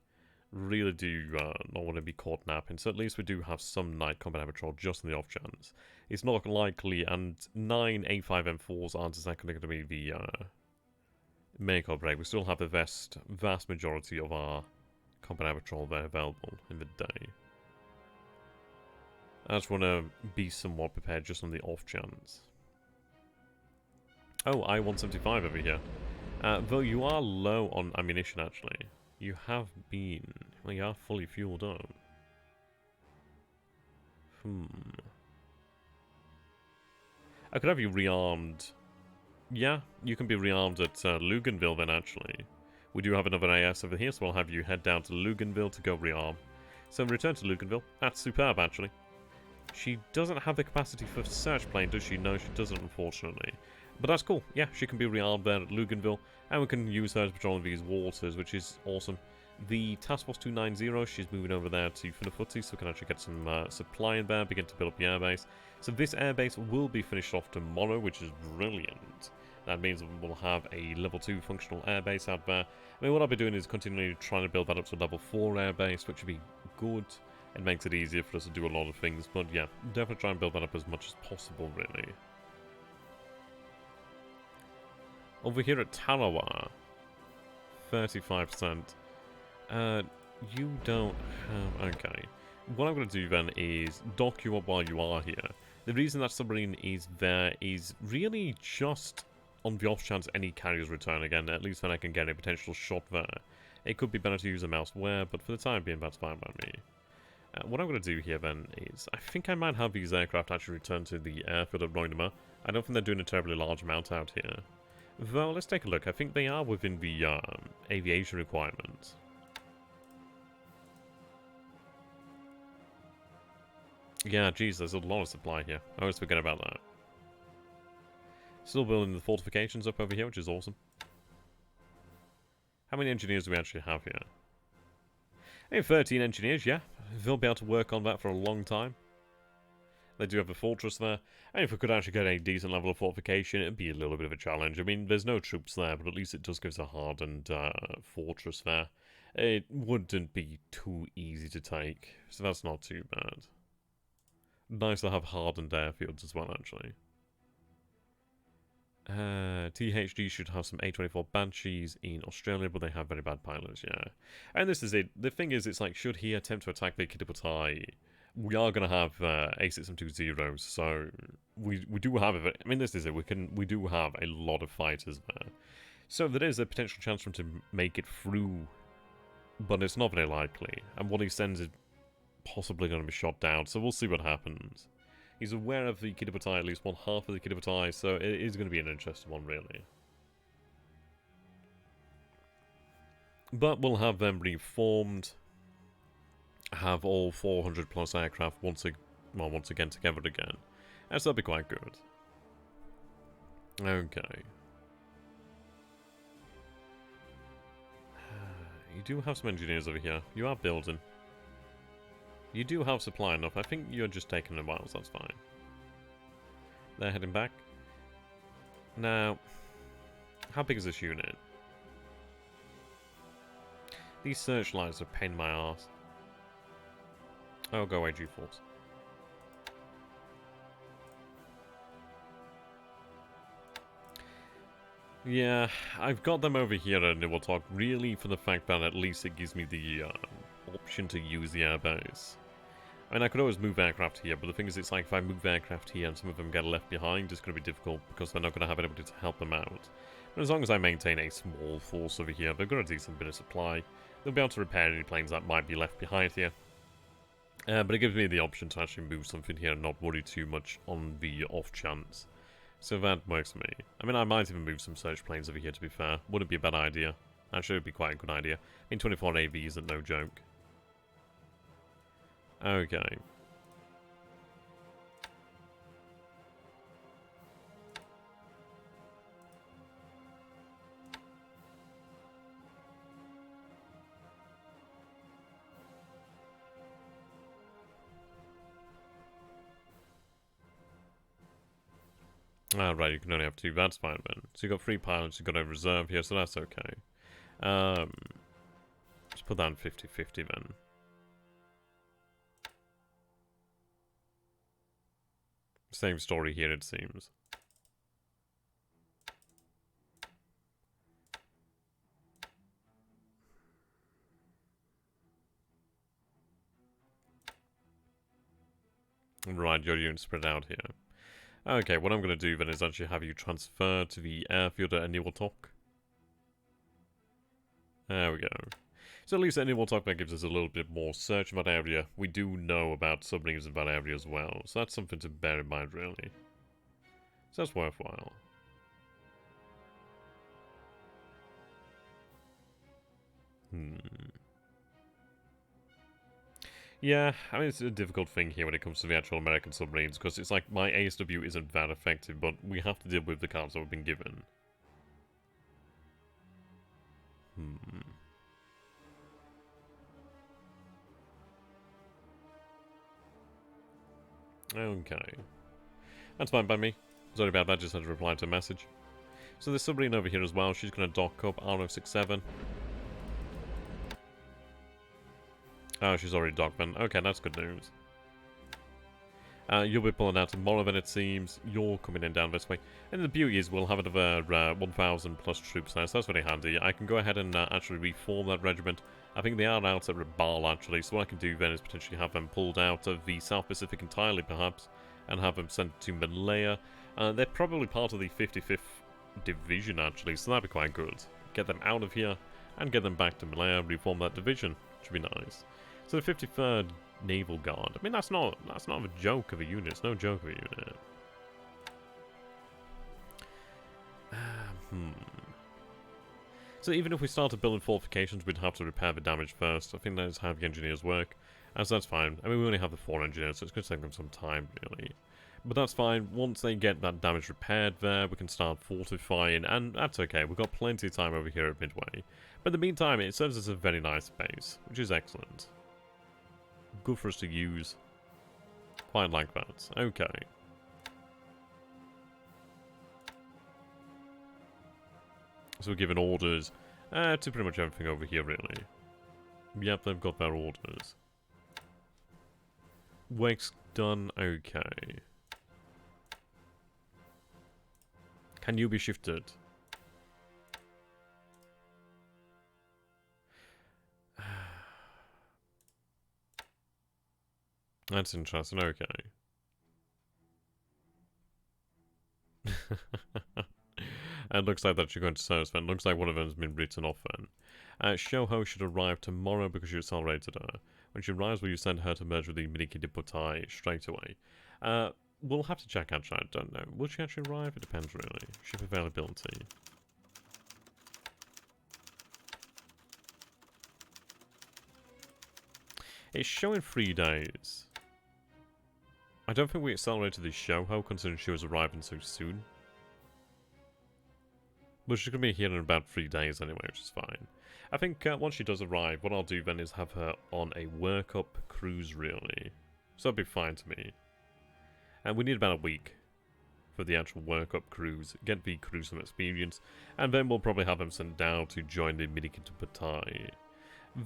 do not want to be caught napping, so at least we do have some night combat patrol just on the off chance. It's not likely, and 9 A5M4s aren't exactly going to be the make or break. We still have the vast majority of our combat patrol there available in the day. I just want to be somewhat prepared just on the off chance. Oh, I-175 over here. Though you are low on ammunition, actually. You have been... Well, you are fully fueled up. I could have you rearmed. Yeah, you can be rearmed at Luganville then, actually. We do have another AS over here, so we'll have you head down to Luganville to go rearm. So return to Luganville. That's superb, actually. She doesn't have the capacity for search plane, does she? No, she doesn't, unfortunately. But that's cool. Yeah, she can be rearmed there at Luganville, and we can use her to patrol these waters, which is awesome. The Task Force 290, she's moving over there to Funafuti, so we can actually get some supply in there, begin to build up the airbase. So this airbase will be finished off tomorrow, which is brilliant. That means we'll have a level 2 functional airbase out there. I mean, what I'll be doing is continually trying to build that up to a level 4 airbase, which would be good. It makes it easier for us to do a lot of things, but yeah, definitely try and build that up as much as possible, really. Over here at Tarawa, 35%. You don't have... Okay. What I'm going to do then is dock you up while you are here. The reason that submarine is there is really just on the off chance any carriers return again. At least then I can get a potential shot there. It could be better to use them elsewhere, but for the time being, that's fine by me. What I'm going to do here then is, I think I might have these aircraft actually return to the airfield at Roinema. I don't think they're doing a terribly large amount out here. Though, let's take a look. I think they are within the aviation requirements. Yeah, geez, there's a lot of supply here. I always forget about that. Still building the fortifications up over here, which is awesome. How many engineers do we actually have here? I have 13 engineers, yeah. They'll be able to work on that for a long time. They do have a fortress there, and if we could actually get a decent level of fortification, it'd be a little bit of a challenge. I mean, there's no troops there, but at least it does give us a hardened fortress there. It wouldn't be too easy to take, so that's not too bad. Nice to have hardened airfields as well, actually. THD should have some A24 Banshees in Australia, but they have very bad pilots, yeah. And this is it. The thing is, it's like, should he attempt to attack the Kiddipatai, we are going to have A6M20s, so we do have it. I mean, this is it. We do have a lot of fighters there. So there is a potential chance for him to make it through, but it's not very likely. And what he sends is possibly going to be shot down, so we'll see what happens. He's aware of the Kiddipatai, at least one half of the Kiddipatai, so it is going to be an interesting one, really. But we'll have them reformed. have all 400 plus aircraft once again together again. So that'd be quite good. Okay. You do have some engineers over here. You are building. You do have supply enough. I think you're just taking a while, so that's fine. They're heading back. Now, how big is this unit? These searchlights are a pain in my arse. Oh, go away, G-Force. Yeah, I've got them over here and it will talk really for the fact that at least it gives me the option to use the airbase. I mean, I could always move aircraft here, but the thing is, it's like if I move aircraft here and some of them get left behind, it's going to be difficult because they're not going to have anybody to help them out. But as long as I maintain a small force over here, they've got a decent bit of supply. They'll be able to repair any planes that might be left behind here. But it gives me the option to actually move something here and not worry too much on the off chance. So that works for me. I mean, I might even move some search planes over here, to be fair. Wouldn't be a bad idea. Actually, it would be quite a good idea. I mean, 24 AV isn't no joke. Okay. Right, you can only have 2, that's fine then. So you got 3 pilots, you got a reserve here, so that's okay. Let's put that on 50-50 then. Same story here, it seems. Right, your unit spread out here. Okay, what I'm going to do then is actually have you transfer to the airfield at Aniwatok. There we go. So at least at Aniwatok, that gives us a little bit more search of that area. We do know about submarines in that area as well, so that's something to bear in mind, really. So that's worthwhile. Yeah, I mean, it's a difficult thing here when it comes to the actual American submarines, because it's like, my ASW isn't that effective, but we have to deal with the cards that we've been given. Okay. That's fine by me. Sorry about that, just had to reply to a message. So there's submarine over here as well, she's going to dock up R067. Oh, she's already docked then. Okay, that's good news. You'll be pulling out tomorrow then, it seems. You're coming in down this way. And the beauty is we'll have another 1,000 plus troops now, so that's very handy. I can go ahead and actually reform that regiment. I think they are out at Rabal, actually, so what I can do then is potentially have them pulled out of the South Pacific entirely, perhaps, and have them sent to Malaya. They're probably part of the 55th Division, actually, so that'd be quite good. Get them out of here, and get them back to Malaya, reform that division, which would be nice. So the 53rd Naval Guard. I mean, that's not a joke of a unit. It's no joke of a unit. So even if we started building fortifications, we'd have to repair the damage first. I think that is how the engineers work. So that's fine. I mean, we only have the 4 engineers, so it's going to take them some time, really. But that's fine. Once they get that damage repaired there, we can start fortifying, and that's okay. We've got plenty of time over here at Midway. But in the meantime, it serves as a very nice base, which is excellent. Good for us to use. Quite like that. Okay. So we're giving orders to pretty much everything over here, really. Yep, they've got their orders. Work's done. Okay. Can you be shifted? That's interesting, okay. It looks like that you're going to service then. Looks like one of them has been written off then. Shoho should arrive tomorrow because you accelerated her. When she arrives, will you send her to merge with the Miniki Diputai straight away? We'll have to check actually, I don't know. Will she actually arrive? It depends really. Ship availability. It's showing 3 days. I don't think we accelerated the show, considering she was arriving so soon. But she's going to be here in about 3 days anyway, which is fine. I think once she does arrive, what I'll do then is have her on a work-up cruise, really. So that'll be fine to me. And we need about a week for the actual work-up cruise, get the cruise some experience, and then we'll probably have him sent down to join the Minikit Batai.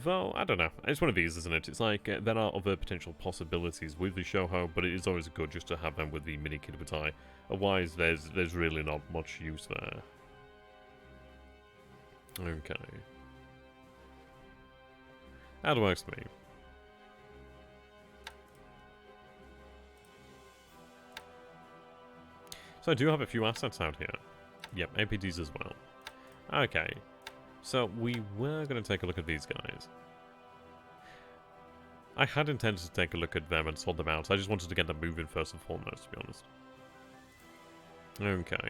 Though, I don't know, it's one of these, isn't it? It's like, there are other potential possibilities with the Shoho, but it is always good just to have them with the Minikit Batai. Otherwise, there's really not much use there. Okay. That works for me. So I do have a few assets out here. Yep, APDs as well. Okay. So we were going to take a look at these guys. I had intended to take a look at them and sort them out. I just wanted to get them moving first and foremost, to be honest. Okay.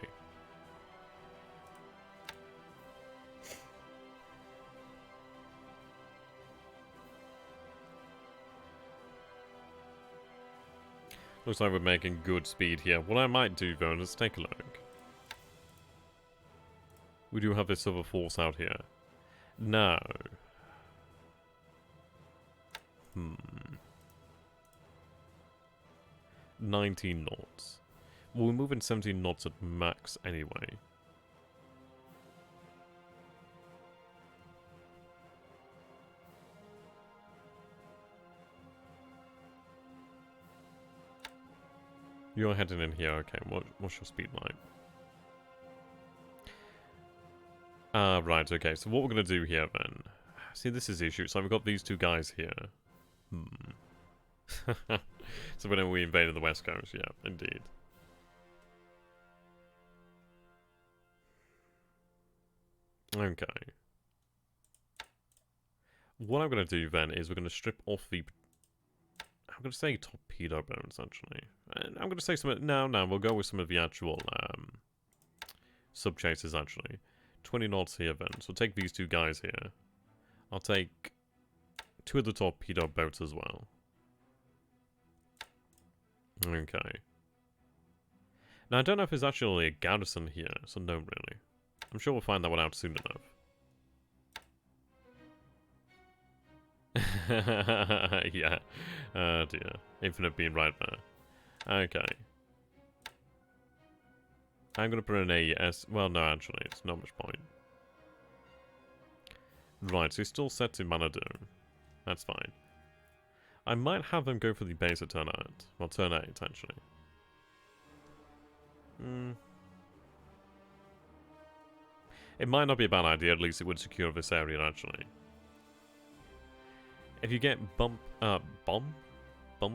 Looks like we're making good speed here. What I might do, though, is take a look. We do have this other force out here. No. 19 knots. Well, we're moving 17 knots at max anyway. You're heading in here, okay. What's your speed like? Right, okay. So what we're going to do here then... See, this is the issue. So we've got these two guys here. So when we invaded the West Coast, yeah, indeed. Okay. What I'm going to do then is we're going to strip off the... I'm going to say torpedo bones, actually. And I'm going to say some... No, we'll go with some of the actual sub-chasers, actually. 20 knots here, then. So take these two guys here. I'll take 2 of the torpedo boats as well. Okay. Now, I don't know if there's actually a garrison here, so no, really. I'm sure we'll find that one out soon enough. Yeah. Oh dear. Infinite being right there. Okay. I'm going to put an AES. Well, no, actually, it's not much point. Right, so he's still set to Manado. That's fine. I might have them go for the base at turn 8. Well, turn 8, actually. It might not be a bad idea, at least it would secure this area, actually. If you get bum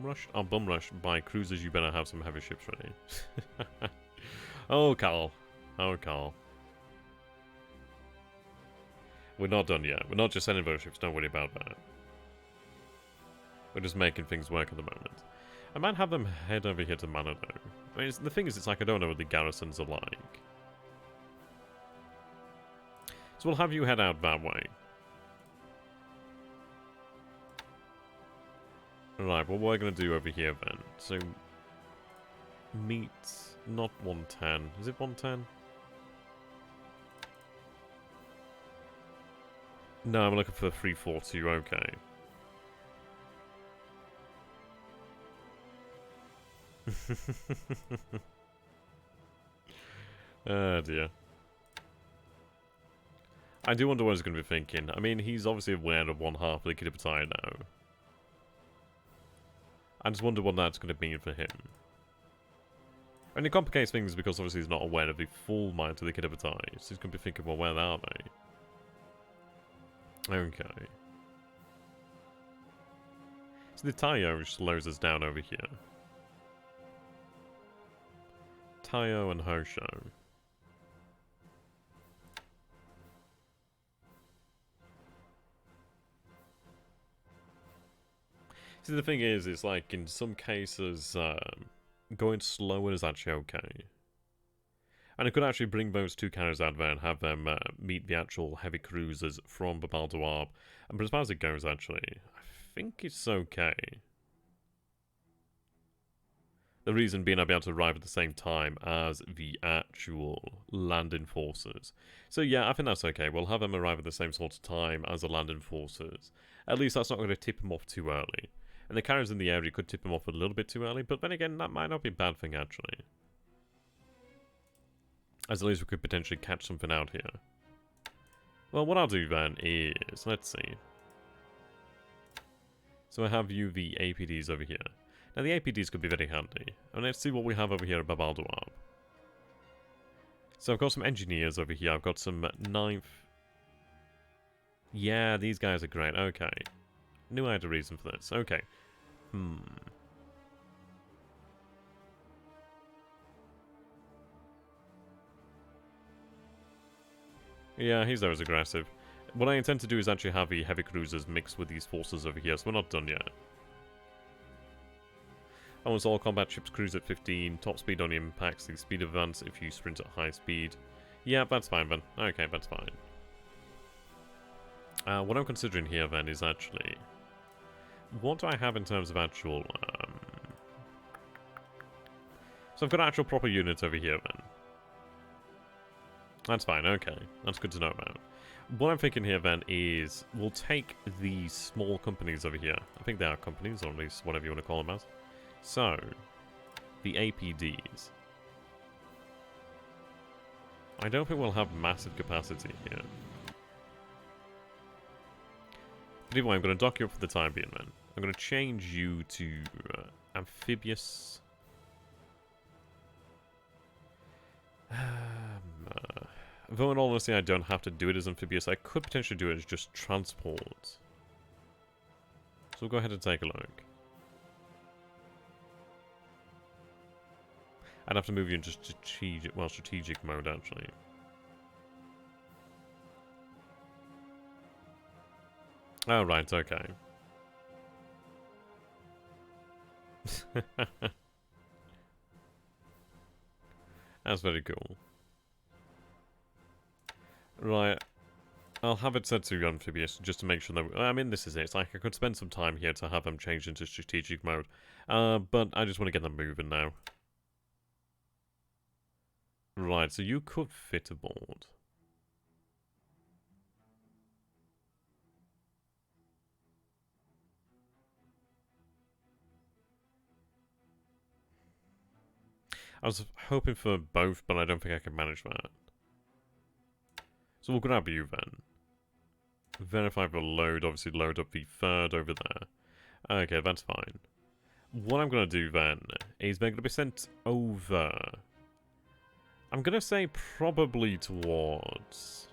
rush? Oh, bum rush by cruisers, you better have some heavy ships ready. Oh, Carl. Oh, Carl. We're not done yet. We're not just sending those ships, don't worry about that. We're just making things work at the moment. I might have them head over here to Manado. I mean, the thing is, it's like I don't know what the garrisons are like. So we'll have you head out that way. Right, what we're going to do over here then. So, meet, not 110. Is it 110? No, I'm looking for 342, okay. Oh dear. I do wonder what he's going to be thinking. I mean, he's obviously aware of one half of the Kid Battalion now. I just wonder what that's going to mean for him. And it complicates things because obviously he's not aware of the full might of the Kid Battalion. So he's going to be thinking, well, where are they? Okay. So the Tayo slows us down over here. Tayo and Hosho. See, the thing is, it's like, in some cases, going slower is actually okay. And it could actually bring those two carriers out there and have them meet the actual heavy cruisers from Babal Dawab. And but as far as it goes, actually, I think it's okay. The reason being I'll be able to arrive at the same time as the actual landing forces. So yeah, I think that's okay. We'll have them arrive at the same sort of time as the landing forces. At least that's not going to tip them off too early. And the carriers in the area could tip them off a little bit too early, but then again, that might not be a bad thing actually. As at least we could potentially catch something out here. Well, what I'll do then is, let's see. So I have you the APDs over here. Now the APDs could be very handy. And let's see what we have over here at Babaldawab. So I've got some engineers over here. I've got some 9th. Yeah, these guys are great. Okay. Knew I had a reason for this. Okay. Yeah, he's always aggressive. What I intend to do is actually have the heavy cruisers mixed with these forces over here, so we're not done yet. Almost all combat ships cruise at 15, top speed only impacts the speed advance if you sprint at high speed. Yeah, that's fine then. Okay, that's fine. What I'm considering here then is actually... What do I have in terms of actual... So I've got actual proper units over here then. That's fine, okay. That's good to know about. What I'm thinking here then is we'll take these small companies over here. I think they are companies, or at least whatever you want to call them as. So, the APDs. I don't think we'll have massive capacity here. But anyway, I'm going to dock you up for the time being then. I'm going to change you to amphibious. Though in all honesty I don't have to do it as amphibious, I could potentially do it as just transport. So we'll go ahead and take a look. I'd have to move you into strategic mode actually. Oh right, okay. That's very cool. Right, I'll have it set to amphibious just to make sure that... I mean, this is it. It's like I could spend some time here to have them change into strategic mode. But I just want to get them moving now. Right, so you could fit aboard. I was hoping for both, but I don't think I can manage that. So we'll grab you then. Verify the load, obviously load up the third over there. Okay, that's fine. What I'm going to do then is they're going to be sent over. I'm going to say probably towards...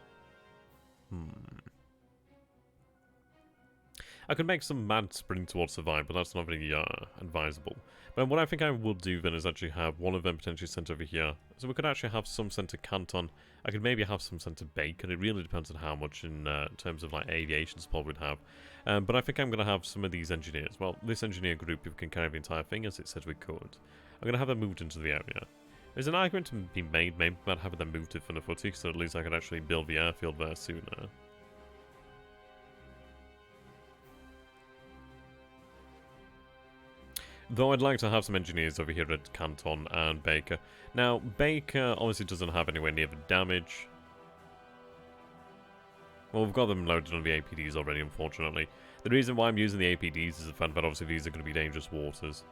I could make some mad sprint towards Survive, but that's not very advisable. But what I think I will do then is actually have one of them potentially sent over here. So we could actually have some sent to Canton. I could maybe have some sent to Baker. It really depends on how much in terms of like aviation support we'd have. But I think I'm going to have some of these engineers. Well, this engineer group, if we can carry the entire thing, as it said we could. I'm going to have them moved into the area. There's an argument to be made maybe about having them moved to Funafuti, so at least I could actually build the airfield there sooner. Though I'd like to have some engineers over here at Canton and Baker. Now, Baker obviously doesn't have anywhere near the damage. Well, we've got them loaded on the APDs already, unfortunately. The reason why I'm using the APDs is the fact that obviously these are going to be dangerous waters.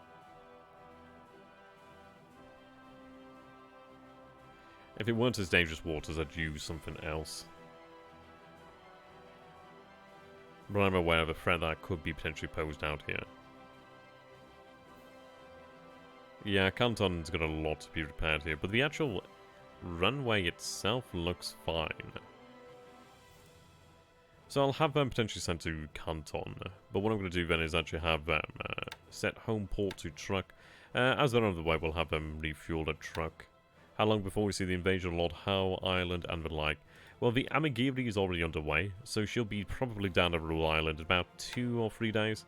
If it weren't as dangerous waters, I'd use something else. But I'm aware of a threat that could be potentially posed out here. Yeah, Canton's got a lot to be repaired here, but the actual runway itself looks fine. So I'll have them potentially sent to Canton, but what I'm going to do then is actually have them set home port to truck. As they're on the way, we'll have them refuel at truck. How long before we see the invasion of Lord Howe Island and the like? Well, the Amagiri is already underway, so she'll be probably down at Rule Island in about 2 or 3 days.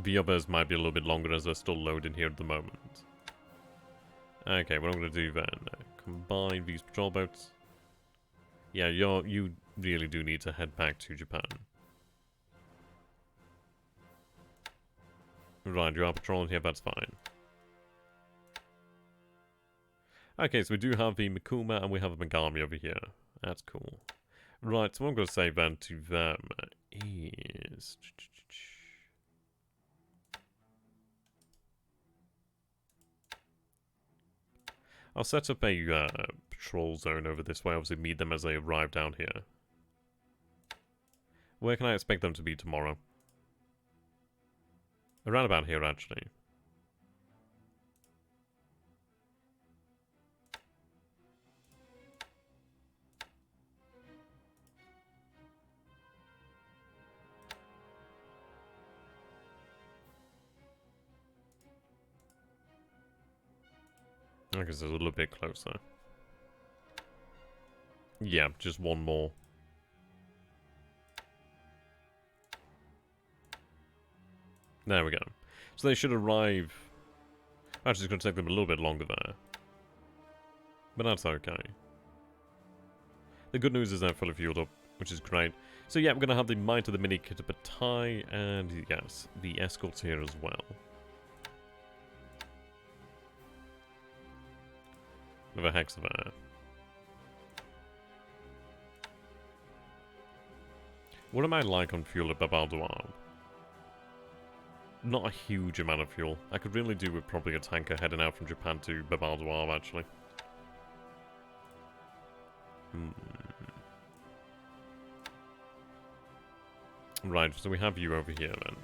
The others might be a little bit longer as they're still loading here at the moment. Okay, what I'm going to do then, combine these patrol boats. Yeah, you really do need to head back to Japan. Right, you are patrolling here, that's fine. Okay, so we do have the Mikuma and we have the Megami over here. That's cool. Right, so what I'm going to say then to them is... I'll set up a patrol zone over this way, obviously meet them as they arrive down here. Where can I expect them to be tomorrow? Around about here, actually. I guess it's a little bit closer. Yeah, just one more. There we go. So they should arrive... Actually, it's going to take them a little bit longer there. But that's okay. The good news is they're fully fueled up, which is great. So yeah, we're going to have the Might of the Mini Kitabatai, and yes, the escorts here as well. With a Hexa there. What am I like on fuel at Babaldoab? Not a huge amount of fuel. I could really do with probably a tanker heading out from Japan to Babaldoab, actually. Right, so we have you over here then.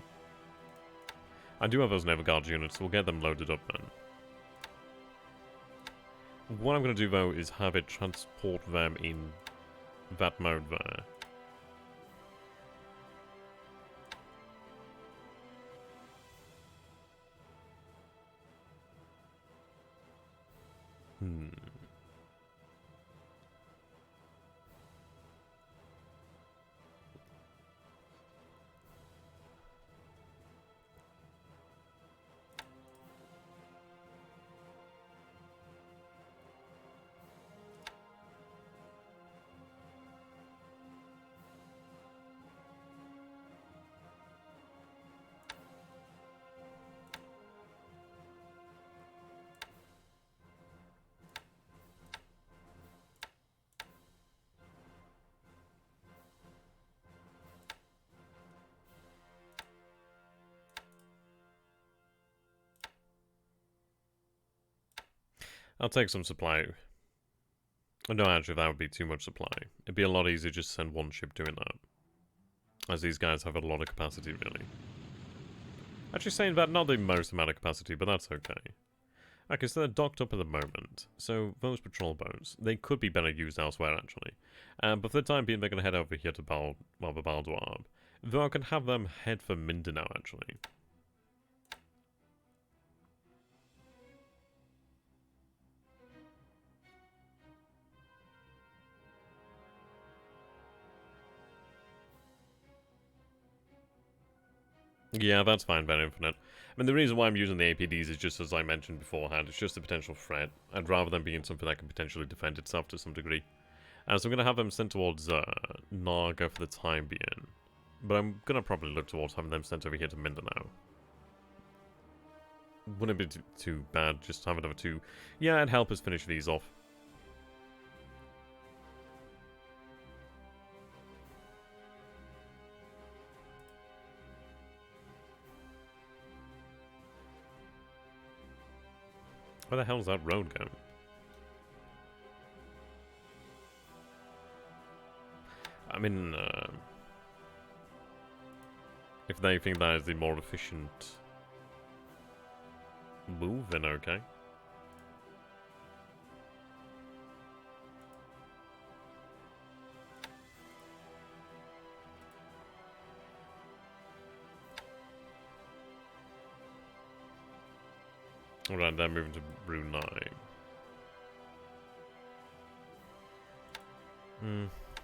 I do have those Naval Guard units, so we'll get them loaded up then. What I'm going to do though is have it transport them in that mode there. I'll take some supply. No, actually, that would be too much supply. It'd be a lot easier just to send one ship doing that. As these guys have a lot of capacity, really. Actually, saying that, not the most amount of capacity, but that's okay. Okay, so they're docked up at the moment. So, those patrol boats, they could be better used elsewhere, actually. But for the time being, they're going to head over here to Babaldoab. Though I can have them head for Mindanao, actually. Yeah, that's fine, Ben Infinite. I mean, the reason why I'm using the APDs is just as I mentioned beforehand, it's just a potential threat. I'd rather them be in something that can potentially defend itself to some degree. So I'm going to have them sent towards Naga for the time being. But I'm going to probably look towards having them sent over here to Mindanao. Wouldn't it be too bad just having them two? Yeah, it'd help us finish these off. Where the hell's that road going? I mean, if they think that is the more efficient move, then okay. Alright, they're moving to Brunei.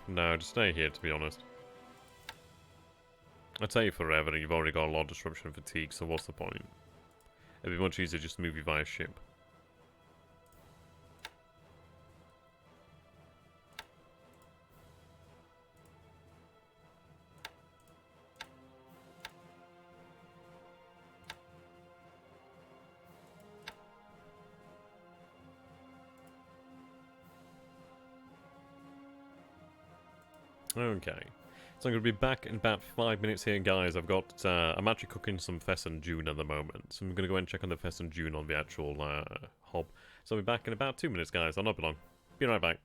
No, just stay here, to be honest. I'll tell you forever, and you've already got a lot of disruption and fatigue, so what's the point? It'd be much easier just to move you via ship. Okay. So I'm going to be back in about 5 minutes here, guys. I'm actually cooking some pheasant June at the moment. So I'm going to go and check on the pheasant June on the actual hob. So I'll be back in about 2 minutes, guys. I'll not be long. Be right back.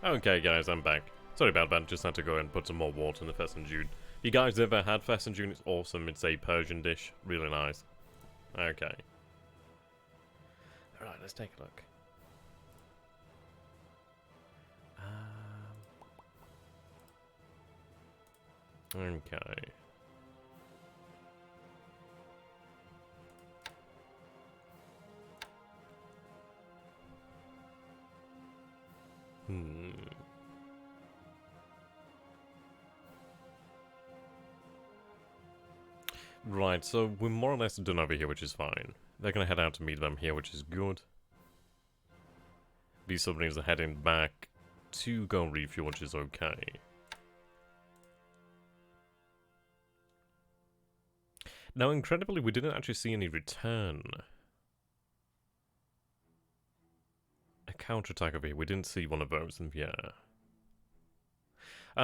Okay, guys, I'm back. Sorry about that, just had to go and put some more water in the pheasant June. If you guys ever had pheasant June, it's awesome. It's a Persian dish. Really nice. Okay. Alright, let's take a look. Okay. Right, so we're more or less done over here, which is fine. They're gonna head out to meet them here, which is good. These submarines are heading back to go and refuel, which is okay. Now, incredibly, we didn't actually see any return. A counterattack over here. We didn't see one of those in the air.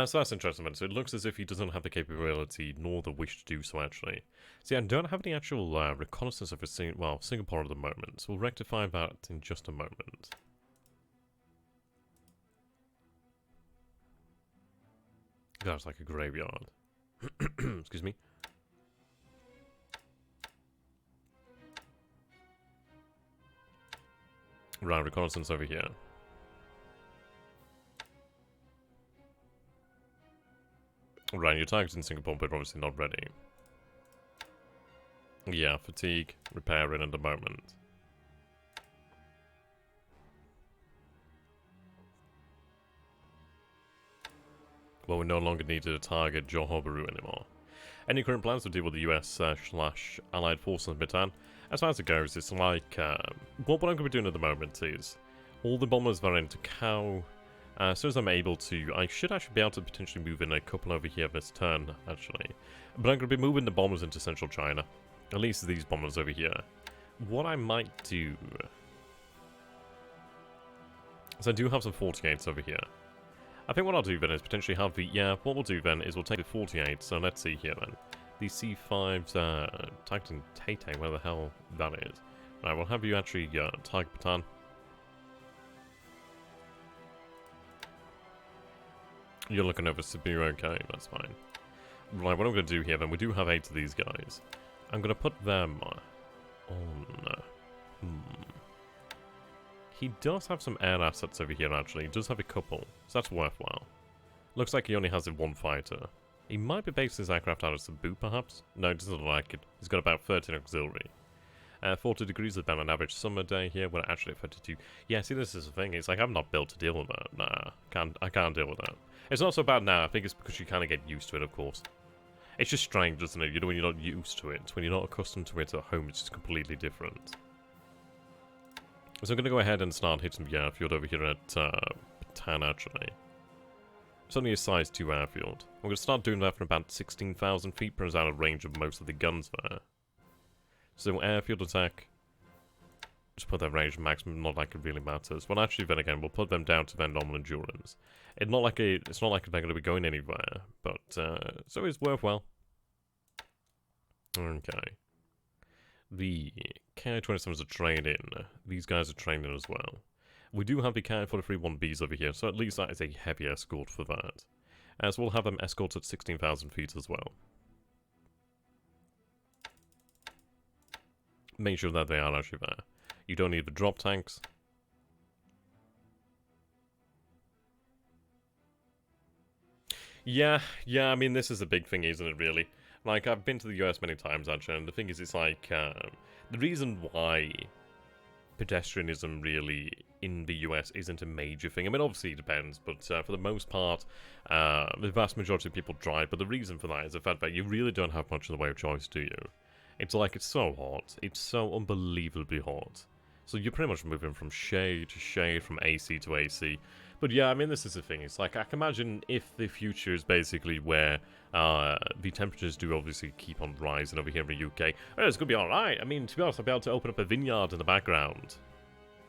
So that's interesting, man. So it looks as if he doesn't have the capability nor the wish to do so, actually. See, I don't have any actual reconnaissance of Singapore at the moment, so we'll rectify that in just a moment. That's like a graveyard. Excuse me. Right, reconnaissance over here. Right, your target's in Singapore, but obviously not ready. Yeah, fatigue, repairing at the moment. Well, we no longer need to target Johor anymore. Any current plans to deal with the US/Allied forces in Bataan? As far as it goes, it's like, what I'm going to be doing at the moment is, all the bombers that are into Cow, as soon as I'm able to, I should actually be able to potentially move in a couple over here this turn, actually. But I'm going to be moving the bombers into central China. At least these bombers over here. What I might do... So I do have some 48s over here. I think what I'll do then is potentially have the... Yeah, what we'll do then is we'll take the 48, so let's see here then. The C5s, targeting Tay, where the hell that is. Right, we'll have you actually target Bataan. You're looking over Sibiru, okay, that's fine. Right, what I'm going to do here then, we do have 8 of these guys. I'm going to put them on... He does have some air assets over here, actually. He does have a couple, so that's worthwhile. Looks like he only has one fighter. He might be basing his aircraft out of Cebu, perhaps? No, he doesn't like it. He's got about 13 auxiliary. 40 degrees is about an average summer day here. We're actually at 32. Yeah, see, this is the thing. It's like I'm not built to deal with that. Nah, I can't deal with that. It's not so bad now. I think it's because you kind of get used to it, of course. It's just strange, isn't it? You know, when you're not used to it, when you're not accustomed to it at home, it's just completely different. So I'm going to go ahead and start hitting the airfield over here at Batan, actually. It's only a size 2 airfield. I'm going to start doing that from about 16,000 feet, but it's out of range of most of the guns there. So airfield attack, just put that range maximum, not like it really matters. Well, actually, then again, we'll put them down to their normal endurance. It's not like they're going to be going anywhere, but so it's worthwhile. Okay. The Ki-27s are training. These guys are training as well. We do have the Ki-43-1Bs over here, so at least that is a heavy escort for that. So we'll have them escort at 16,000 feet as well. Make sure that they are actually there. You don't need the drop tanks. Yeah, I mean, this is a big thing, isn't it, really? Like, I've been to the US many times, actually, and the thing is, it's like, the reason why pedestrianism really in the US isn't a major thing. I mean, obviously it depends, but for the most part, the vast majority of people drive, but the reason for that is the fact that you really don't have much in the way of choice, do you? It's like, it's so hot. It's so unbelievably hot. So you're pretty much moving from shade to shade, from AC to AC. But yeah, I mean, this is the thing. It's like, I can imagine if the future is basically where the temperatures do obviously keep on rising over here in the UK. Well, it's going to be alright. I mean, to be honest, I'll be able to open up a vineyard in the background.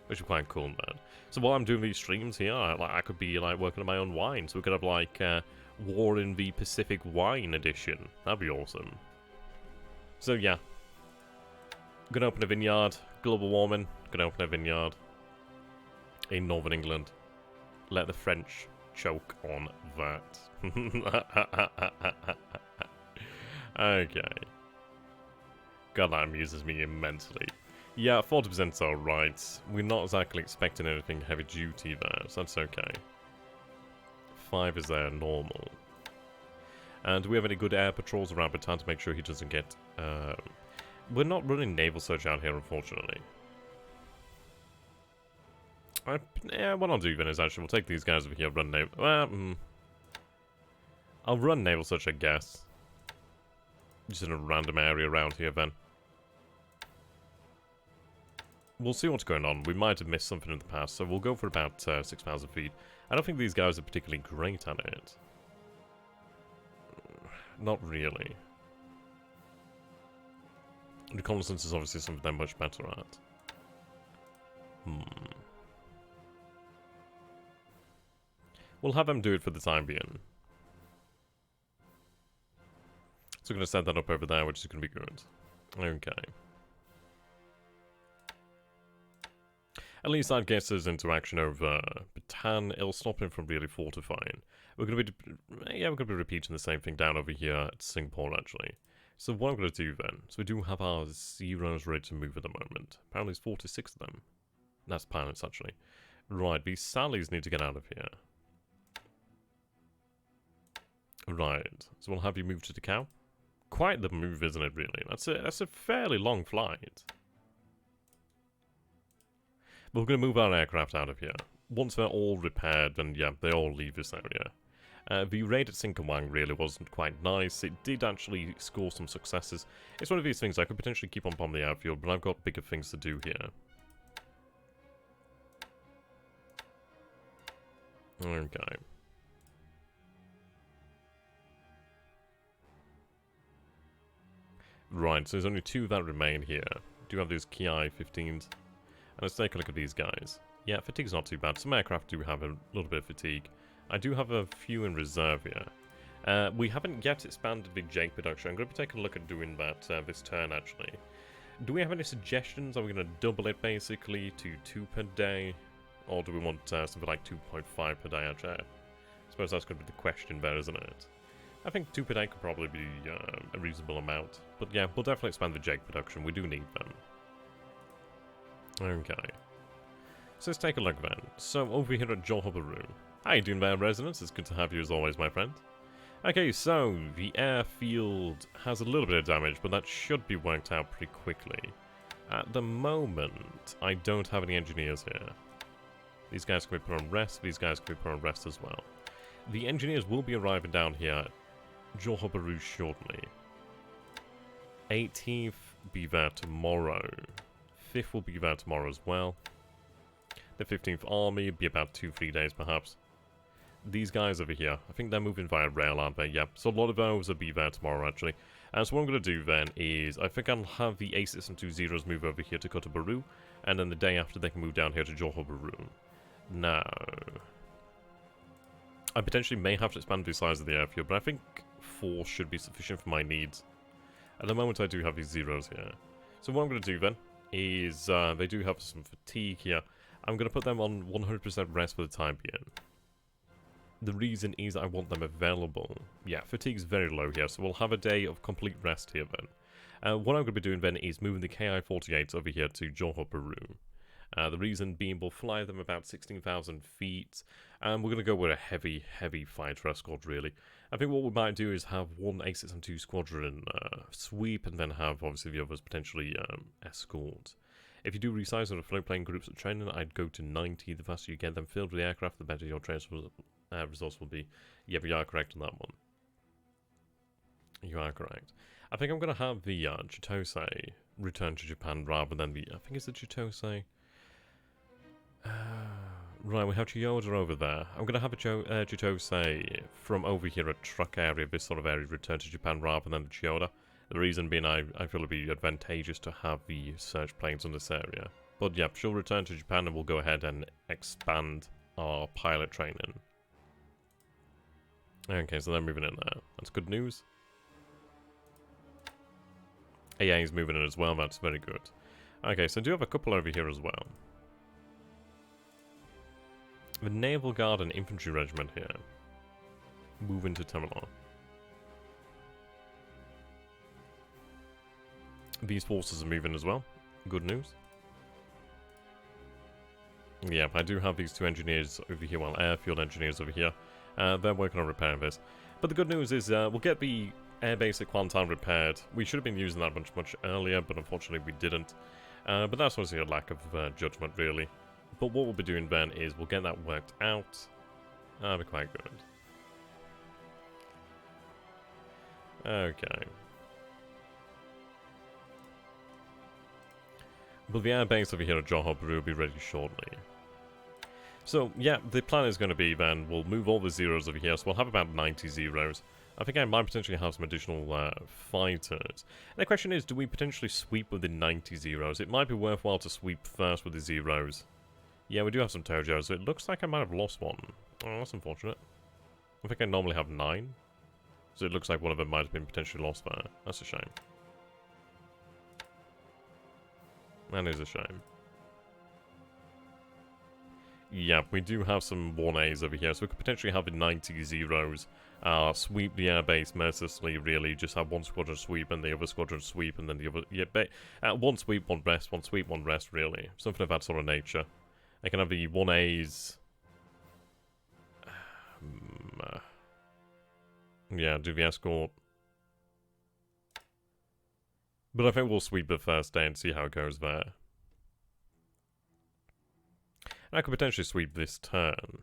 Which is quite cool, man. So while I'm doing these streams here, I could be, like, working on my own wine. So we could have, like, War in the Pacific Wine Edition. That'd be awesome. So, yeah. Gonna open a vineyard. Global warming. Gonna open a vineyard. In Northern England. Let the French choke on that. Okay. God, that amuses me immensely. Yeah, 40%'s alright. We're not exactly expecting anything heavy duty there, so that's okay. 5 is there, normal. And do we have any good air patrols around Batan to make sure he doesn't get... We're not running naval search out here, unfortunately. Yeah, what I'll do then is actually we'll take these guys over here, run naval... Well, I'll run naval search, I guess. Just in a random area around here, then. We'll see what's going on. We might have missed something in the past, so we'll go for about 6,000 feet. I don't think these guys are particularly great at it. Not really. Reconnaissance is obviously something they're much better at. We'll have them do it for the time being. So we're going to set that up over there, which is going to be good. Okay. At least that gets us into action over Batan. It'll stop him from really fortifying. We're going to be repeating the same thing down over here at Singapore, actually. So what I'm going to do then, so we do have our Zeros ready to move at the moment. Apparently there's 46 of them. That's pilots, actually. Right, these Sallies need to get out of here. Right, so we'll have you move to the cow. Quite the move, isn't it, really? That's a fairly long flight. But we're going to move our aircraft out of here. Once they're all repaired, then yeah, they all leave this area. The raid at Singkawang really wasn't quite nice. It did actually score some successes. It's one of these things I could potentially keep on bombing the airfield, but I've got bigger things to do here. Okay. Right, so there's only 2 that remain here. We do have those Ki-15s. And let's take a look at these guys. Yeah, fatigue's not too bad. Some aircraft do have a little bit of fatigue. I do have a few in reserve here. We haven't yet expanded the Jake production. I'm going to be taking a look at doing that this turn, actually. Do we have any suggestions? Are we going to double it, basically, to 2 per day? Or do we want something like 2.5 per day, actually? I suppose that's going to be the question there, isn't it? I think 2 per day could probably be a reasonable amount. But yeah, we'll definitely expand the Jake production. We do need them. Okay. So let's take a look then. So over here at Johor Baru. How you doing there, residents? It's good to have you as always, my friend. Okay, so the airfield has a little bit of damage, but that should be worked out pretty quickly. At the moment, I don't have any engineers here. These guys can be put on rest, these guys can be put on rest as well. The engineers will be arriving down here at Johor Bahru shortly. 18th be there tomorrow. 5th will be there tomorrow as well. The 15th Army will be about 2-3 days perhaps. These guys over here, I think they're moving via rail, aren't they? Yeah, so a lot of those will be there tomorrow actually. So what I'm going to do then is, I think I'll have the A System 2 Zeros move over here to Kota Bahru, and then the day after they can move down here to Johor Bahru. Now, I potentially may have to expand the size of the airfield, but I think 4 should be sufficient for my needs. At the moment I do have these zeros here. So what I'm going to do then is, they do have some fatigue here. I'm going to put them on 100% rest for the time being. The reason is I want them available. Yeah, fatigue's very low here, so we'll have a day of complete rest here then. What I'm going to be doing then is moving the Ki-48s over here to Johor Bahru. The reason being we'll fly them about 16,000 feet, and we're going to go with a heavy fighter escort really. I think what we might do is have one A6M2 squadron sweep, and then have obviously the others potentially escort. If you do resize on the floatplane groups at training, I'd go to 90. The faster you get them filled with the aircraft, the better your transfer resource will be. Yeah, but you are correct on that one. You are correct. I think I'm going to have the Chitose return to Japan rather than the... I think it's the Chitose. Right, we have Chiyoda over there. I'm going to have a Chitose from over here at truck area, this sort of area, return to Japan rather than the Chiyoda. The reason being I feel it would be advantageous to have the search planes in this area. But yeah, she'll return to Japan and we'll go ahead and expand our pilot training. Okay, so they're moving in there. That's good news. AA is moving in as well, that's very good. Okay, so I do have a couple over here as well. The Naval Guard and Infantry Regiment here. Move into Temelar. These forces are moving as well. Good news. Yeah, I do have these 2 engineers over here, well, airfield engineers over here. They're working on repairing this. But the good news is we'll get the airbase at Kuantan repaired. We should have been using that much earlier, but unfortunately we didn't. But that's obviously a lack of judgment, really. But what we'll be doing then is we'll get that worked out. That'll be quite good. Okay. But the airbase over here at Johor Bahru will be ready shortly. So, yeah, the plan is going to be then, we'll move all the zeros over here, so we'll have about 90 zeros. I think I might potentially have some additional fighters. And the question is, do we potentially sweep with the 90 zeros? It might be worthwhile to sweep first with the zeros. Yeah, we do have some Tojos, so it looks like I might have lost one. Oh, that's unfortunate. I think I normally have 9. So it looks like one of them might have been potentially lost there. That's a shame. That is a shame. Yeah, we do have some 1As over here, so we could potentially have the 90 zeros sweep the airbase mercilessly, really. Just have one squadron sweep and the other squadron sweep, and then the other... Yeah, one sweep, one rest, one sweep, one rest, really. Something of that sort of nature. I can have the 1As... yeah, do the escort. But I think we'll sweep the first day and see how it goes there. And I could potentially sweep this turn.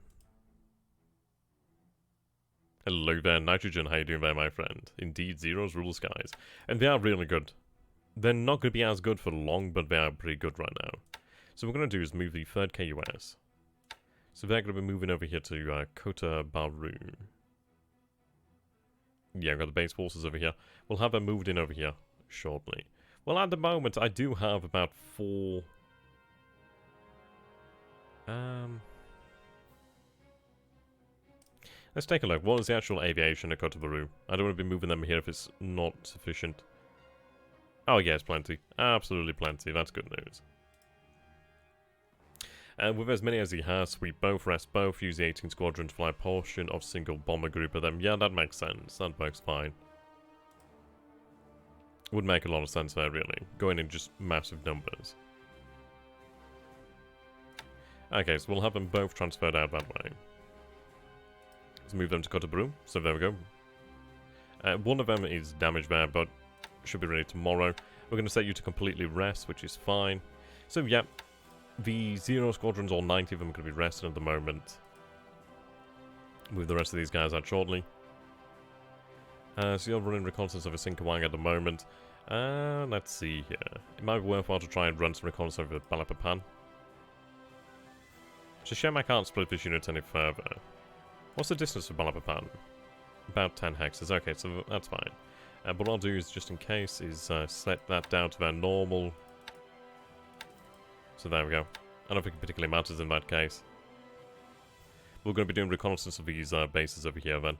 Hello there, Nitrogen. How you doing there, my friend? Indeed, zeros rule the skies. And they are really good. They're not going to be as good for long, but they are pretty good right now. So what we're going to do is move the 3rd KUS. So they're going to be moving over here to Kota Bahru. Yeah, I've got the base forces over here. We'll have them moved in over here shortly. Well, at the moment, I do have about 4... let's take a look. What is the actual aviation at Kota Bahru? I don't want to be moving them here if it's not sufficient. Oh, yes, plenty. Absolutely plenty. That's good news. And with as many as he has, sweep both, rest both, use the 18 squadron to fly a portion of single bomber group of them. Yeah, that makes sense. That works fine. Would make a lot of sense there, really. Going in just massive numbers. Okay, so we'll have them both transferred out that way. Let's move them to Kota Bahru. So there we go. One of them is damaged there, but should be ready tomorrow. We're going to set you to completely rest, which is fine. So, yeah, the 0 squadrons, all 90 of them, are going to be resting at the moment. Move the rest of these guys out shortly. So you're running reconnaissance over Sinkawang at the moment. Let's see here. It might be worthwhile to try and run some reconnaissance over Balapapan. It's a shame I can't split this unit any further. What's the distance for Balapapan? About 10 hexes. Okay, so that's fine. But what I'll do is, just in case, is set that down to their normal. So there we go. I don't think it particularly matters in that case. We're going to be doing reconnaissance of these bases over here then.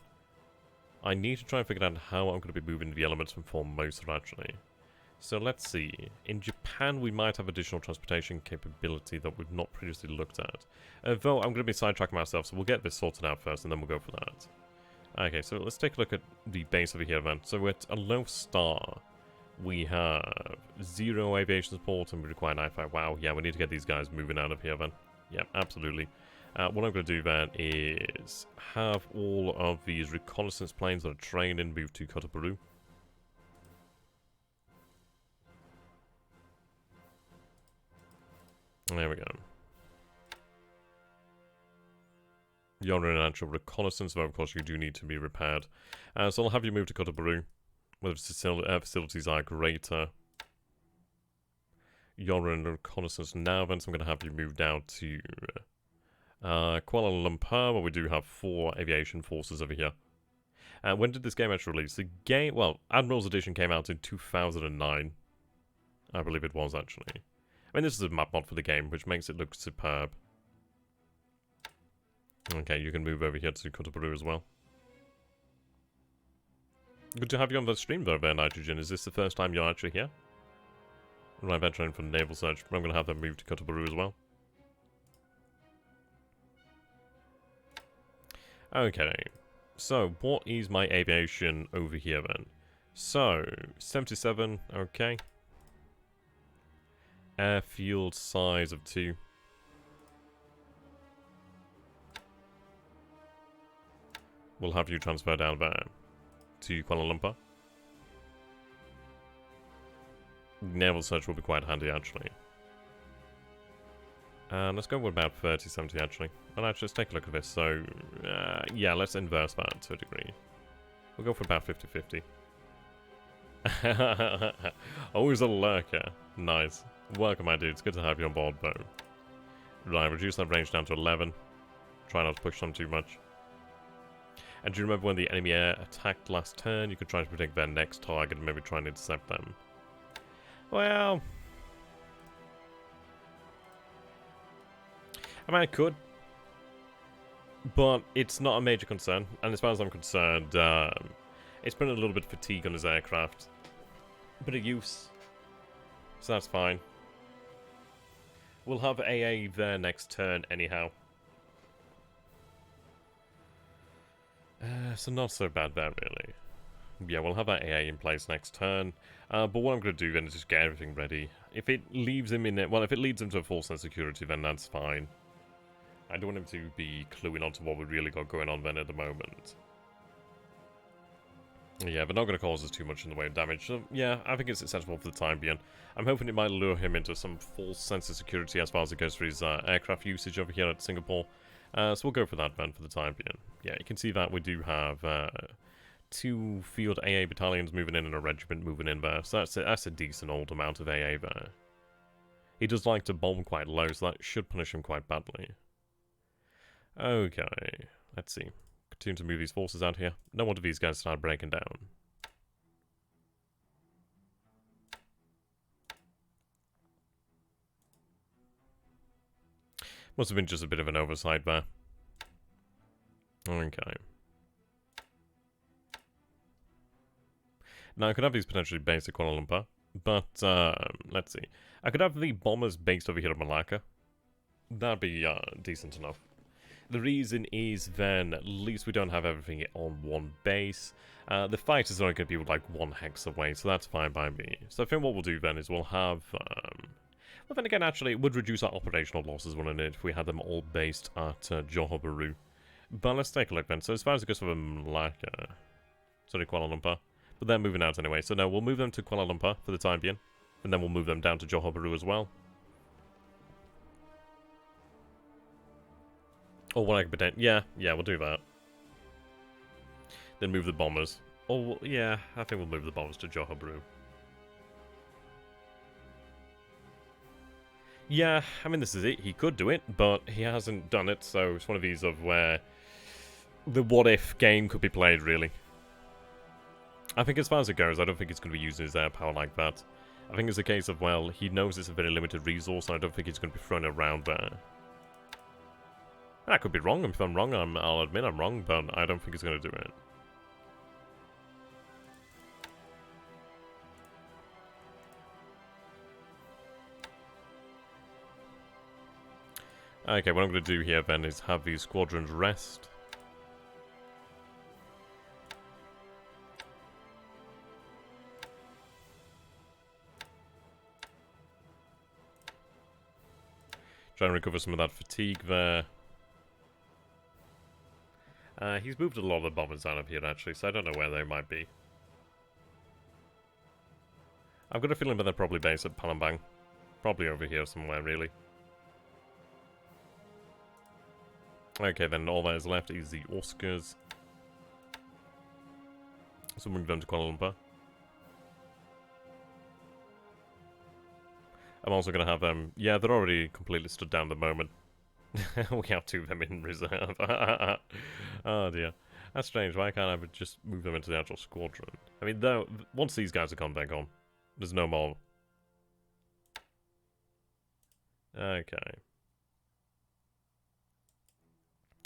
I need to try and figure out how I'm going to be moving the elements from Formosa actually. So let's see. In Japan we might have additional transportation capability that we've not previously looked at. Though I'm going to be sidetracking myself, so we'll get this sorted out first and then we'll go for that. Okay, so let's take a look at the base over here then. So at a low star, we have 0 aviation support and we require 95. Wow, yeah, we need to get these guys moving out of here then. Yeah, absolutely. What I'm going to do then is have all of these reconnaissance planes that are training move to Kotobaru. There we go. You're in an actual reconnaissance, though of course you do need to be repaired. So I'll have you move to Kotobaru, where the facilities are greater. You're in reconnaissance now, then, so I'm going to have you move down to Kuala Lumpur, where we do have 4 aviation forces over here. When did this game actually release? The game, well, Admiral's Edition came out in 2009. I believe it was, actually. I mean, this is a map mod for the game, which makes it look superb. Okay, you can move over here to Kotobaru as well. Good to have you on the stream, though, there, Nitrogen. Is this the first time you're actually here? Right, veteran for naval search. I'm going to have them move to Kotobaru as well. Okay, so what is my aviation over here then? So, 77, okay. Airfield size of 2. We'll have you transfer down there to Kuala Lumpur. Naval search will be quite handy actually. Let's go with about 30, 70 actually. Well, actually, let's take a look at this. So, yeah, let's inverse that to a degree. We'll go for about 50-50. Always a lurker. Nice. Welcome, my dude. It's good to have you on board, though. Right, reduce that range down to 11. Try not to push them too much. And do you remember when the enemy air attacked last turn? You could try to predict their next target and maybe try and intercept them. Well, I mean, I could, but it's not a major concern. And as far as I'm concerned, it's been a little bit of fatigue on his aircraft. A bit of use, so that's fine. We'll have AA there next turn anyhow. So not so bad there, really. Yeah, we'll have that AA in place next turn. But what I'm going to do then is just get everything ready. If it leaves him in it, well, if it leads him to a full sense of security, then that's fine. I don't want him to be cluing on to what we really got going on then at the moment. Yeah, but not going to cause us too much in the way of damage. So, yeah, I think it's acceptable for the time being. I'm hoping it might lure him into some false sense of security as far as it goes for his aircraft usage over here at Singapore. So we'll go for that then for the time being. Yeah, you can see that we do have 2 field AA battalions moving in and a regiment moving in there. So that's a decent old amount of AA there. He does like to bomb quite low, so that should punish him quite badly. Okay, let's see. Continue to move these forces out here. No wonder these guys start breaking down. Must have been just a bit of an oversight there. Okay. Now, I could have these potentially based at Kuala Lumpur, but, let's see. I could have the bombers based over here at Malacca. That'd be, decent enough. The reason is then, at least we don't have everything on one base. The fight is only going to be like 1 hex away, so that's fine by me. So I think what we'll do then is we'll have, well then again, actually, it would reduce our operational losses, wouldn't it, if we had them all based at Johor Bahru. But let's take a look then. So as far as it goes for Malacca, Sorry, Kuala Lumpur. But they're moving out anyway, so no, we'll move them to Kuala Lumpur for the time being. And then we'll move them down to Johor Bahru as well. Or what I could pretend. Yeah, we'll do that. Then move the bombers. Oh, yeah, I think we'll move the bombers to Johor Bahru. Yeah, I mean, this is it. He could do it, but he hasn't done it, so it's one of these of where the what-if game could be played, really. I think as far as it goes, I don't think he's going to be using his air power like that. I think it's a case of, well, he knows it's a very limited resource, and I don't think he's going to be throwing it around there. I could be wrong. If I'm wrong, I'll admit I'm wrong, but I don't think he's going to do it. Okay, what I'm going to do here then is have these squadrons rest. Try and recover some of that fatigue there. He's moved a lot of the bombers out of here actually, so I don't know where they might be. I've got a feeling that they're probably based at Palembang. Probably over here somewhere, really. Okay, then all that is left is the Oscars. So move them to Kuala Lumpur. I'm also going to have them... yeah, they're already completely stood down at the moment. We have two of them in reserve. Oh dear. That's strange. Why can't I just move them into the actual squadron? I mean, though, once these guys are gone, they're gone. There's no more. Okay.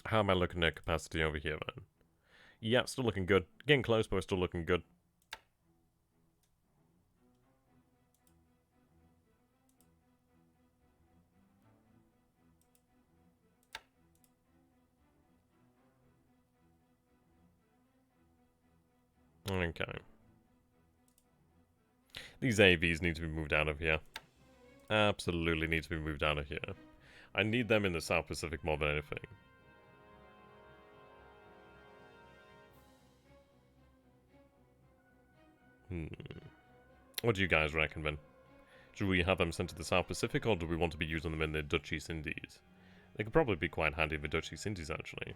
How am I looking at capacity over here, then? Yeah, still looking good. Getting close, but we're still looking good. Okay. These AVs need to be moved out of here. Absolutely need to be moved out of here. I need them in the South Pacific more than anything. What do you guys reckon, then? Should we have them sent to the South Pacific, or do we want to be using them in the Dutch East Indies? They could probably be quite handy in the Dutch East Indies, actually.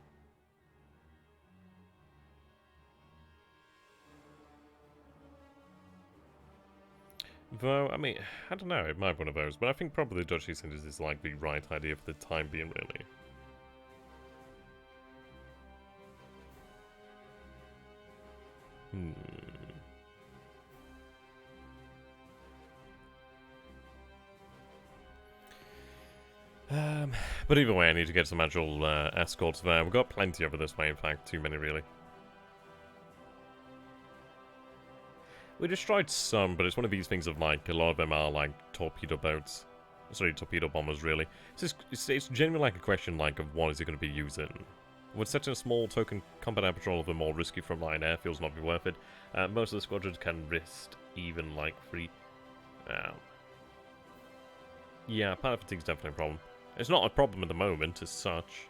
Though, I mean, I don't know, it might be one of those, but I think probably the Dutch East Indies is like the right idea for the time being, really. But either way, I need to get some actual escorts there. We've got plenty over this way, in fact, too many, really. We destroyed some, but it's one of these things of, like, a lot of them are, like, torpedo boats. Sorry, torpedo bombers, really. It's genuinely, like, a question, like, of what is it going to be using. Would setting a small token combat patrol of a more risky frontline airfields not be worth it? Most of the squadrons can risk even, like, free... yeah, pilot fatigue is definitely a problem. It's not a problem at the moment, as such.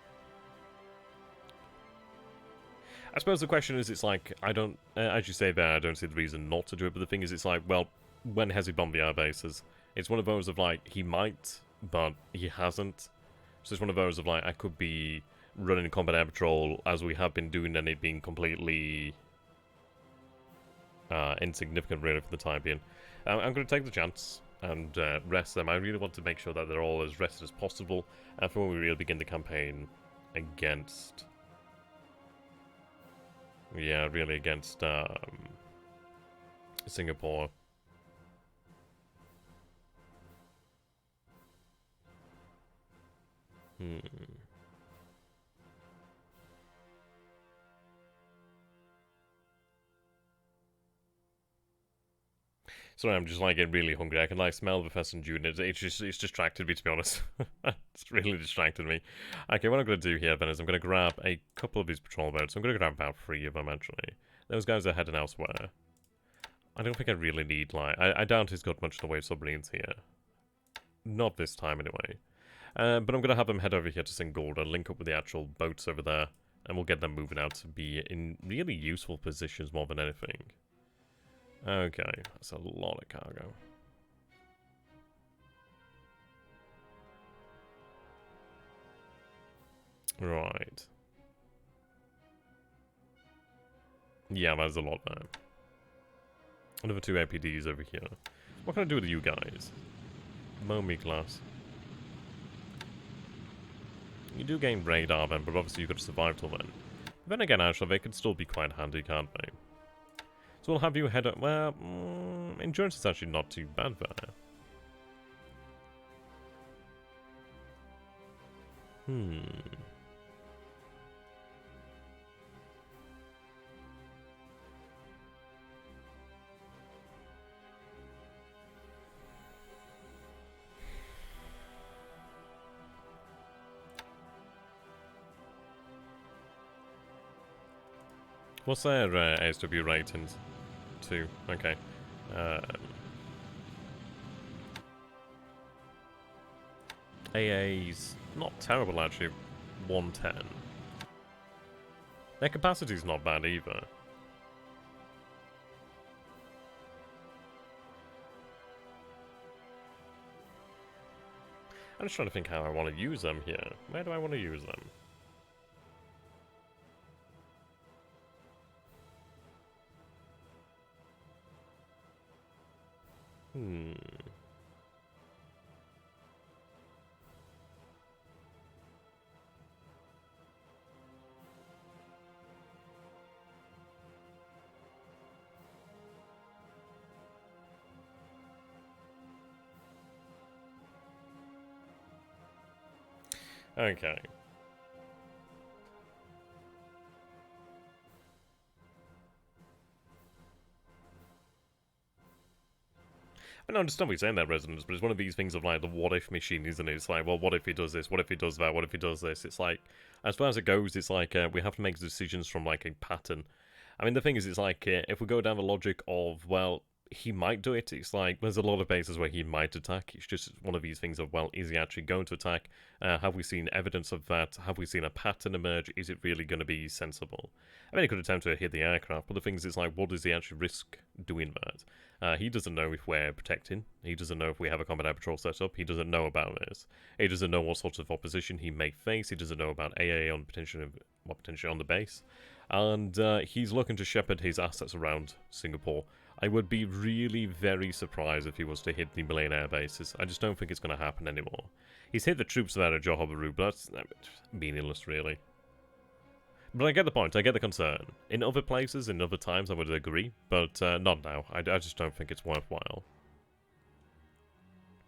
I suppose the question is, it's like, I don't, as you say there, I don't see the reason not to do it, but the thing is, it's like, well, when has he bombed the air bases? It's one of those of, like, he might, but he hasn't. So it's one of those of, like, I could be running a combat air patrol as we have been doing, and it being completely insignificant, really, for the time being. I'm going to take the chance and rest them. I really want to make sure that they're all as rested as possible for when we really begin the campaign against... yeah, really against Singapore. Sorry, I'm just like getting really hungry. I can like smell the pheasant June. It's distracted me, to be honest. It's really distracted me. Okay, what I'm going to do here then is I'm going to grab a couple of these patrol boats. I'm going to grab about 3 of them, actually. Those guys are heading elsewhere. I don't think I really need, like... I doubt he's got much in the way of submarines here. Not this time, anyway. But I'm going to have them head over here to Singapore and link up with the actual boats over there. And we'll get them moving out to be in really useful positions more than anything. Okay, that's a lot of cargo. Right. Yeah, there's a lot there. Another 2 APDs over here. What can I do with you guys? Mow me glass. You do gain radar then, but obviously you've got to survive till then. Then again, actually, they could still be quite handy, can't they? So we'll have you head up. Well, endurance is actually not too bad there. What's their ASW ratings? 2. Okay. AA's not terrible, actually. 110. Their capacity's not bad either. I'm just trying to think how I want to use them here. Where do I want to use them? Okay. I don't understand what you're saying there, Resonance, but it's one of these things of like the what if machine, isn't it? It's like, well, what if he does this? What if he does that? What if he does this? It's like, as far as it goes, it's like we have to make decisions from like a pattern. I mean, the thing is, it's like if we go down the logic of, well, he might do it, it's like there's a lot of bases where he might attack. It's just one of these things of, well, is he actually going to attack? Have we seen evidence of that? Have we seen a pattern emerge? Is it really going to be sensible? I mean, he could attempt to hit the aircraft, but the thing is, it's like, what does he actually risk doing that? He doesn't know if we're protecting. He doesn't know if we have a combat air patrol set up. He doesn't know about this. He doesn't know what sort of opposition he may face. He doesn't know about AA on potentially on the base. And he's looking to shepherd his assets around Singapore. I would be really very surprised if he was to hit the Malayan air bases. I just don't think it's going to happen anymore. He's hit the troops there at Johor Bahru, but that's meaningless, really. But I get the point, I get the concern. In other places, in other times, I would agree, but not now. I just don't think it's worthwhile.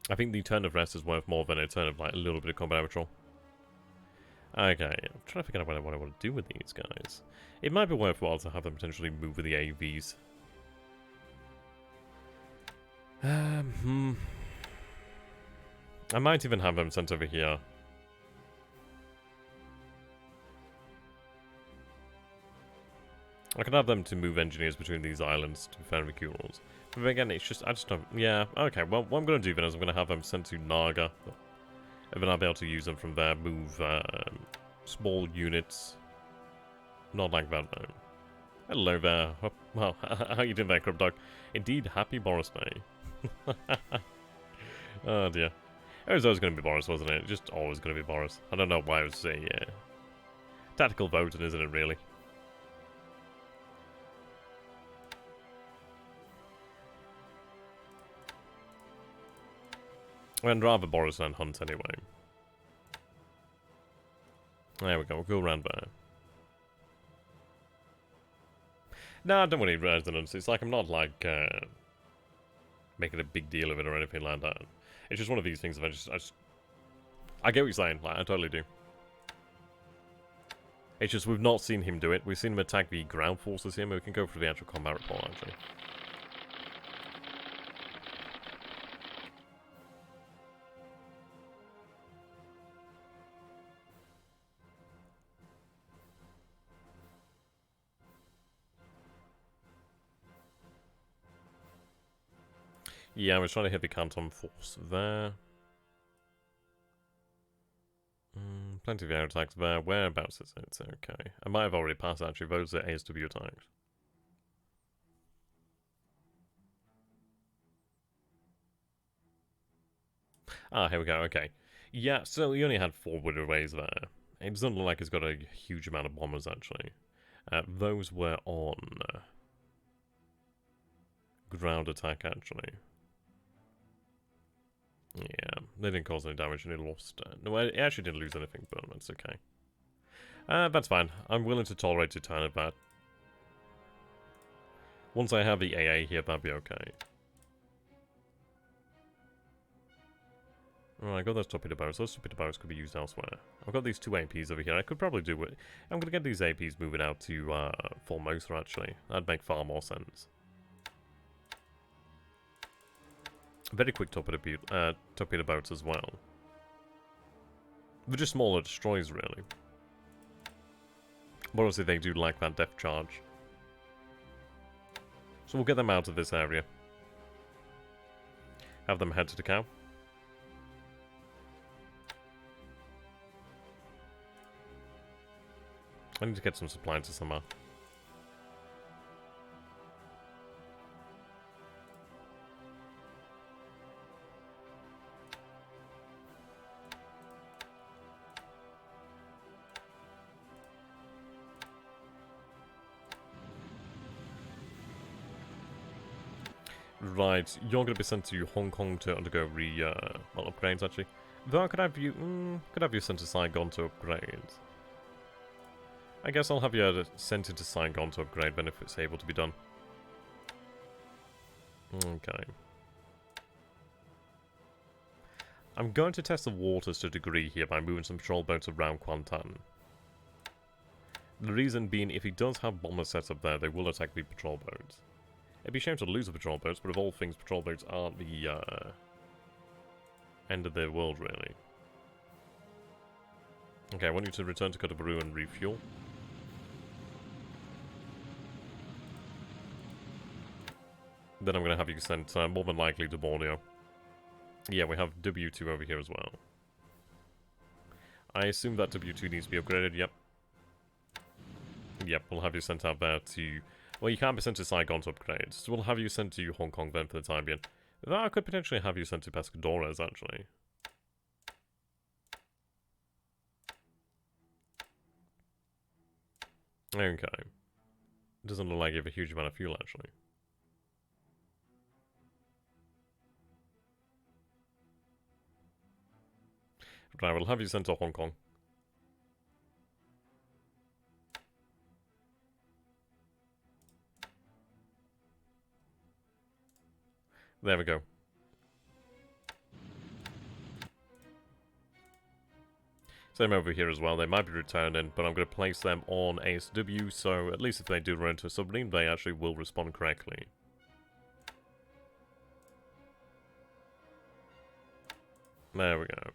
I think the turn of rest is worth more than a turn of like a little bit of combat patrol. Okay, I'm trying to figure out what I want to do with these guys. It might be worthwhile to have them potentially move with the AVs. I might even have them sent over here. I can have them to move engineers between these islands to fair recurals. But again, it's just, I just don't, yeah, okay, well, what I'm going to do then is I'm going to have them sent to Naga. And then I'll be able to use them from there, move small units. Not like that, though. Hello there. Well, how you doing there, Crab Dog? Indeed, happy Boris Day. Oh dear. It was always going to be Boris, wasn't it? Just always going to be Boris. I don't know why I would say, yeah. Tactical voting, isn't it, really? I'd rather Boris than Hunt, anyway. There we go, we'll go around there. Nah, don't worry, Resonance. It's like I'm not, like, making a big deal of it or anything like that. It's just one of these things that I get what you're saying, like, I totally do. It's just we've not seen him do it. We've seen him attack the ground forces here, but we can go for the actual combat report, actually. Yeah, I was trying to hit the Canton force there. Plenty of air attacks there. Whereabouts is it? Okay. I might have already passed, actually. Those are ASW attacks. Ah, here we go. Okay. Yeah, so he only had 4 winner ways there. It doesn't look like he's got a huge amount of bombers, actually. Those were on ground attack, actually. Yeah, they didn't cause any damage and he lost... no, he actually didn't lose anything, but that's okay. That's fine. I'm willing to tolerate a turn of that. Once I have the AA here, that'll be okay. Alright, I got those torpedo boats. Those torpedo boats could be used elsewhere. I've got these 2 APs over here. I could probably do it. I'm going to get these APs moving out to Formosa, actually. That'd make far more sense. Very quick torpedo boats as well. They're just smaller destroyers, really. But obviously they do like that depth charge. So we'll get them out of this area. Have them head to the cow. I need to get some supplies to somewhere. Right, you're going to be sent to Hong Kong to undergo upgrades, actually. Though I could have you sent to Saigon to upgrade. I guess I'll have you sent into Saigon to upgrade when if it's able to be done. Okay. I'm going to test the waters to a degree here by moving some patrol boats around Kuantan. The reason being, if he does have bombers set up there, they will attack the patrol boats. It'd be a shame to lose the patrol boats, but of all things, patrol boats aren't the end of the world, really. Okay, I want you to return to Cotobrue and refuel. Then I'm going to have you sent more than likely to Borneo. Yeah, we have W2 over here as well. I assume that W2 needs to be upgraded, yep. Yep, we'll have you sent out there to... Well, you can't be sent to Saigon to upgrade, so we'll have you sent to Hong Kong then for the time being. I could potentially have you sent to Pescadores, actually. Okay. Doesn't look like you have a huge amount of fuel, actually. Right, we'll have you sent to Hong Kong. There we go. Same over here as well. They might be returning, but I'm going to place them on ASW, so at least if they do run into a submarine, they actually will respond correctly. There we go.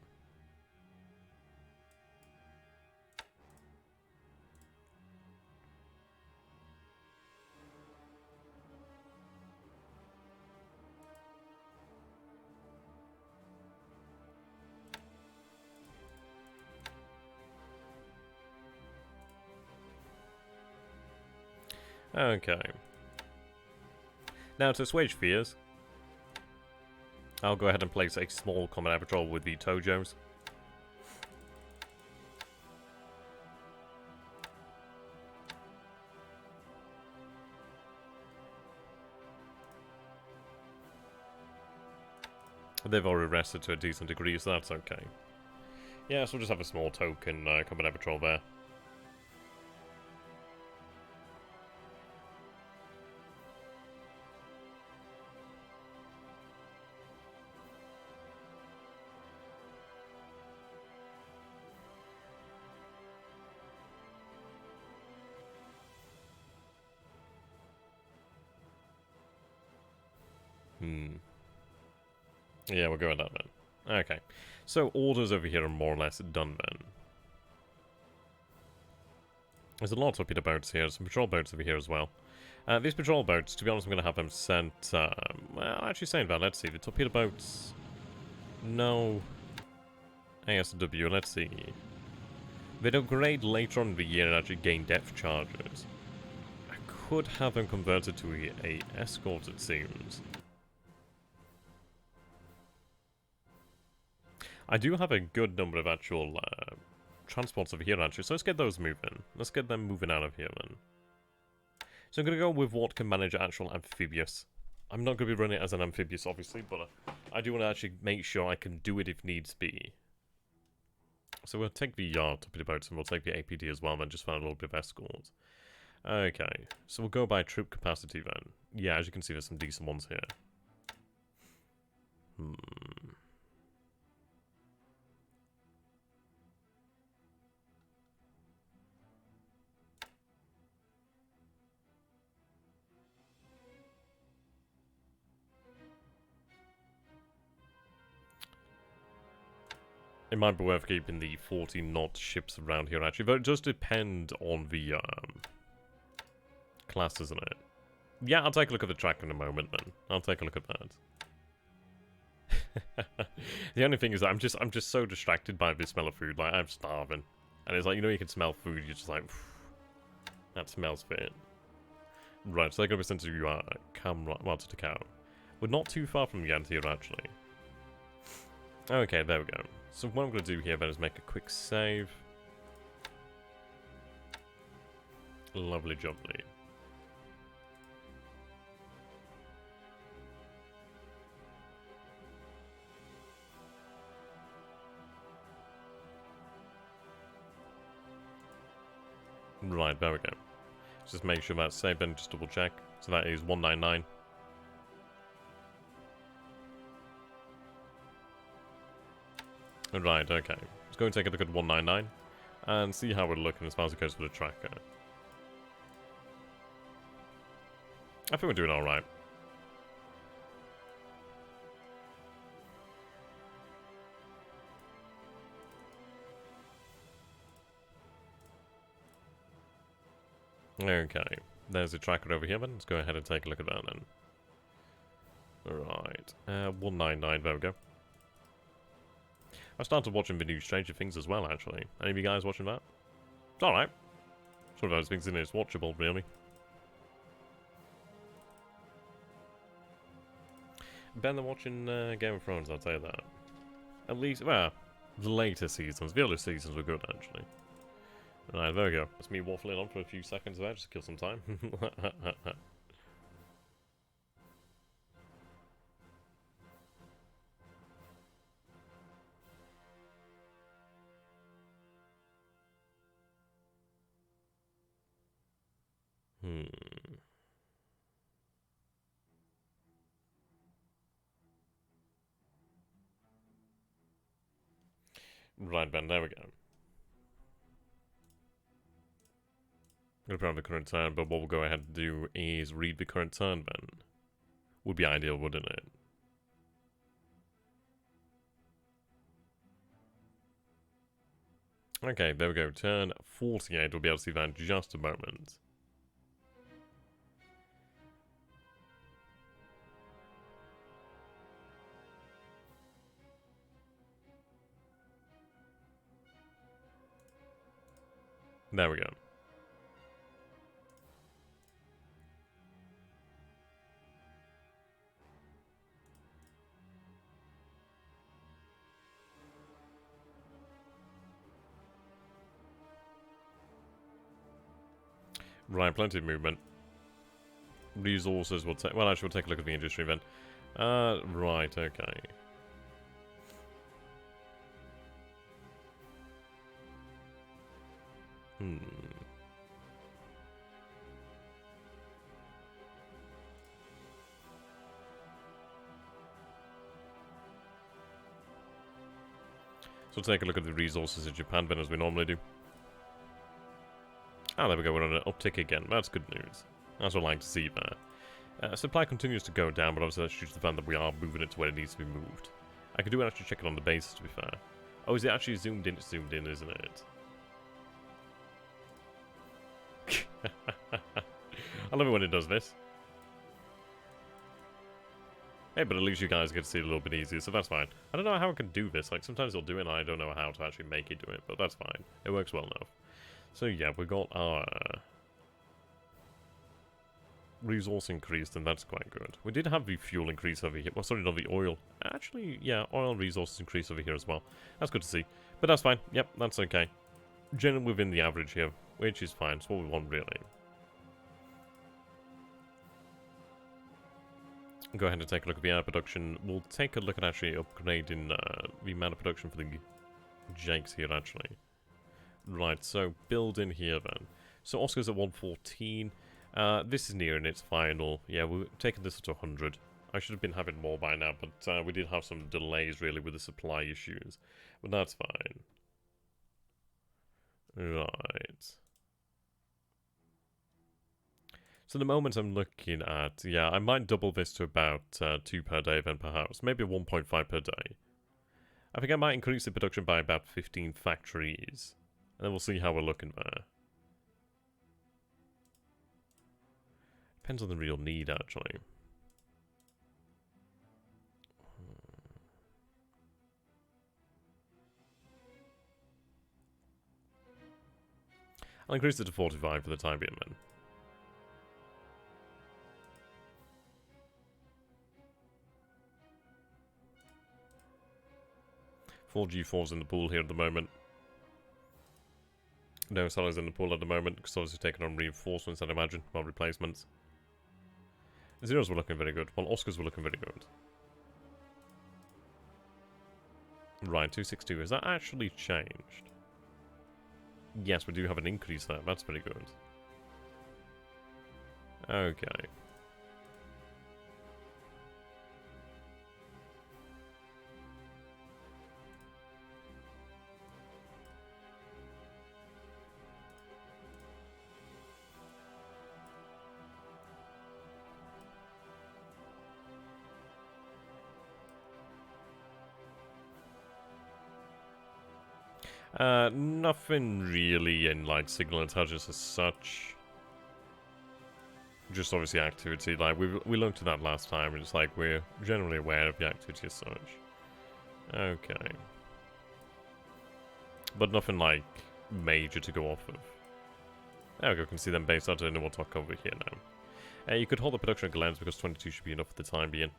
Okay. Now, to assuage fears, I'll go ahead and place a small combat patrol with the Tojos. They've already rested to a decent degree, so that's okay. Yeah, so we'll just have a small token combat patrol there. Yeah, we'll go with that then. Okay. So, orders over here are more or less done then. There's a lot of torpedo boats here, some patrol boats over here as well. These patrol boats, to be honest, I'm going to have them sent... well, actually saying that, let's see. The torpedo boats... No... ASW, let's see. They'd upgrade later on in the year and actually gain depth charges. I could have them converted to a escort, it seems. I do have a good number of actual transports over here, actually, so let's get those moving. Let's get them moving out of here, then. So I'm going to go with what can manage actual amphibious. I'm not going to be running it as an amphibious, obviously, but I do want to actually make sure I can do it if needs be. So we'll take the yard to the boats, and we'll take the APD as well, then just find a little bit of escort. Okay, so we'll go by troop capacity, then. Yeah, as you can see, there's some decent ones here. It might be worth keeping the 40-knot ships around here, actually, but it does depend on the class, isn't it? Yeah, I'll take a look at the track in a moment, then. I'll take a look at that. The only thing is that I'm just so distracted by the smell of food. Like, I'm starving, and it's like, you know, you can smell food. You're just like, that smells fit. Right, so they're going to be sent to to Takao. We're not too far from Yant here, actually. Okay, there we go. So what I'm going to do here then is make a quick save. Lovely jubbly. Right, there we go. Just make sure that's saved and just double check. So that is 199. Right, okay. Let's go and take a look at 199 and see how we're looking as far as it goes for the tracker. I think we're doing alright. Okay, there's a tracker over here then. Let's go ahead and take a look at that then. Right, 199, there we go. I started watching the new Stranger Things as well, actually. Any of you guys watching that? It's alright. It's one of those things in it, it's watchable, really. Better than watching Game of Thrones, I'll tell you that. At least, well, the later seasons. The other seasons were good, actually. Right, there we go. That's me waffling on for a few seconds there, just to kill some time. Right, Ben, there we go. I'm going to put on the current turn, but what we'll go ahead and do is read the current turn, Ben. Would be ideal, wouldn't it? Okay, there we go. Turn 48. We'll be able to see that in just a moment. There we go. Right, plenty of movement. Resources will take... Well, actually, we'll take a look at the industry then. Right, okay. So we'll take a look at the resources in Japan then, as we normally do. Ah, there we go, we're on an uptick again. That's good news. That's what I like to see there. Supply continues to go down, but obviously that's due to the fact that we are moving it to where it needs to be moved. I could do actually check it on the base, to be fair. Oh, is it actually zoomed in? It's zoomed in, isn't it? I love it when it does this. Hey, but at least you guys get to see it a little bit easier, so that's fine. I don't know how I can do this. Like, sometimes I'll do it and I don't know how to actually make it do it, but that's fine. It works well enough. So yeah, we got our resource increased, and that's quite good. We did have the fuel increase over here. Well, sorry, not the oil. Actually, yeah, oil resources increased over here as well. That's good to see. But that's fine. Yep, that's okay. Generally within the average here, which is fine. It's what we want, really. Go ahead and take a look at the air production. We'll take a look at actually upgrading the amount of production for the Jakes here, actually. Right, so build in here then. So Oscar's at 114. This is nearing its final. Yeah, we're taking this to 100. I should have been having more by now, but we did have some delays really with the supply issues. But that's fine. Right. So the moment I'm looking at, yeah, I might double this to about 2 per day then perhaps. Maybe 1.5 per day. I think I might increase the production by about 15 factories. And then we'll see how we're looking there. Depends on the real need, actually. I'll increase it to 45 for the time being, then. 4 G4s in the pool here at the moment. No sellers in the pool at the moment, because obviously taking on reinforcements, I'd imagine, well, replacements. Zeros were looking very good, while Oscars were looking very good. Right, 262. Has that actually changed? Yes, we do have an increase there. That's pretty good. Okay. Nothing really in, like, signal intelligence as such. Just obviously activity, like, we looked at that last time, and it's like, we're generally aware of the activity as such. Okay. But nothing, like, major to go off of. There we go, can see them based out, and we'll talk over here now. You could hold the production of Glens, because 22 should be enough for the time being.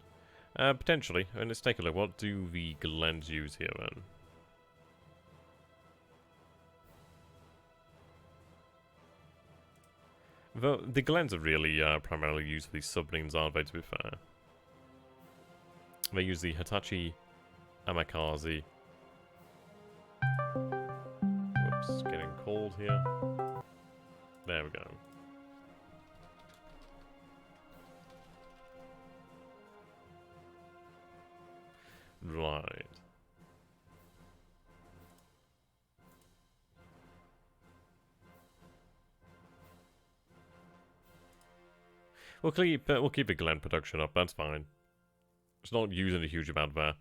Potentially, and let's take a look. What do the Glens use here, then? The Glens are really primarily used for these submarines, aren't they, to be fair? They use the Hitachi Amakaze. Whoops, getting cold here. There we go. Right. We'll keep the Glen production up, that's fine. It's not using a huge amount there.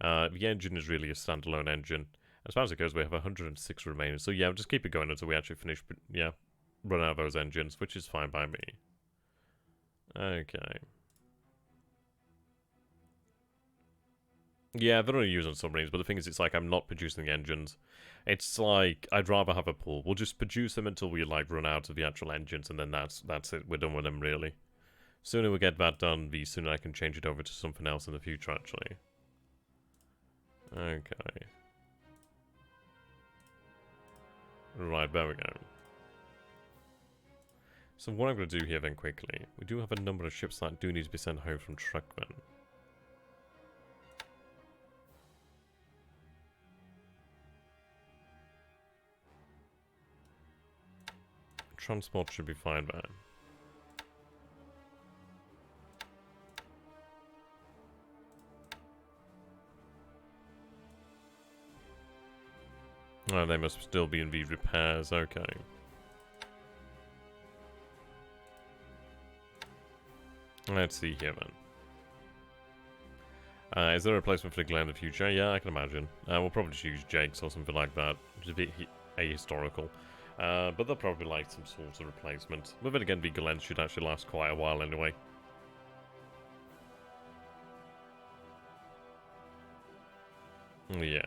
The engine is really a standalone engine. As far as it goes, we have 106 remaining. So yeah, we'll just keep it going until we actually finish, yeah, run out of those engines, which is fine by me. Okay. Yeah, they're only using submarines, but the thing is, it's like I'm not producing the engines. It's like, I'd rather have a pool. We'll just produce them until we, like, run out of the actual engines, and then that's it. We're done with them, really. Sooner we get that done, the sooner I can change it over to something else in the future, actually. Okay. Right, there we go. So what I'm going to do here then quickly, we do have a number of ships that do need to be sent home from Truckman. Transport should be fine there. Oh, they must still be in the repairs, okay. Let's see here then. Is there a replacement for the Glen in the future? Yeah, I can imagine. We'll probably just use Jake's or something like that, which is a bit ahistorical. But they'll probably like some sort of replacement. But then again, the Glen should actually last quite a while anyway. Yeah.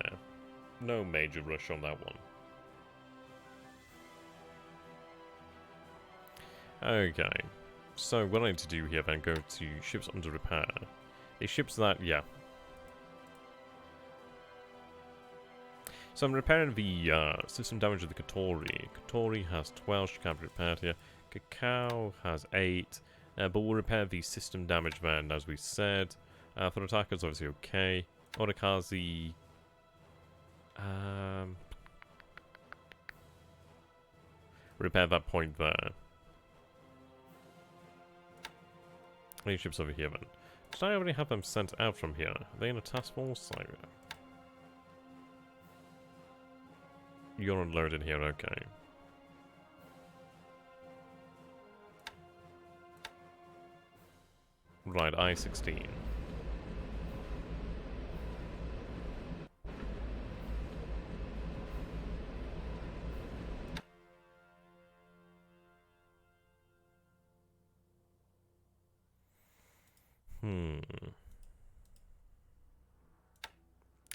No major rush on that one. Okay. So what I need to do here then, go to ships under repair. The ships that, yeah. So I'm repairing the system damage of the Katori. Katori has 12, she can't be repaired here. Cacao has 8, but we'll repair the system damage then, as we said. For attackers, obviously okay. Orikazi... repair that point there. Any ships over here then? Did I already have them sent out from here? Are they in a task force? You're unloaded here, okay. Right, I-16.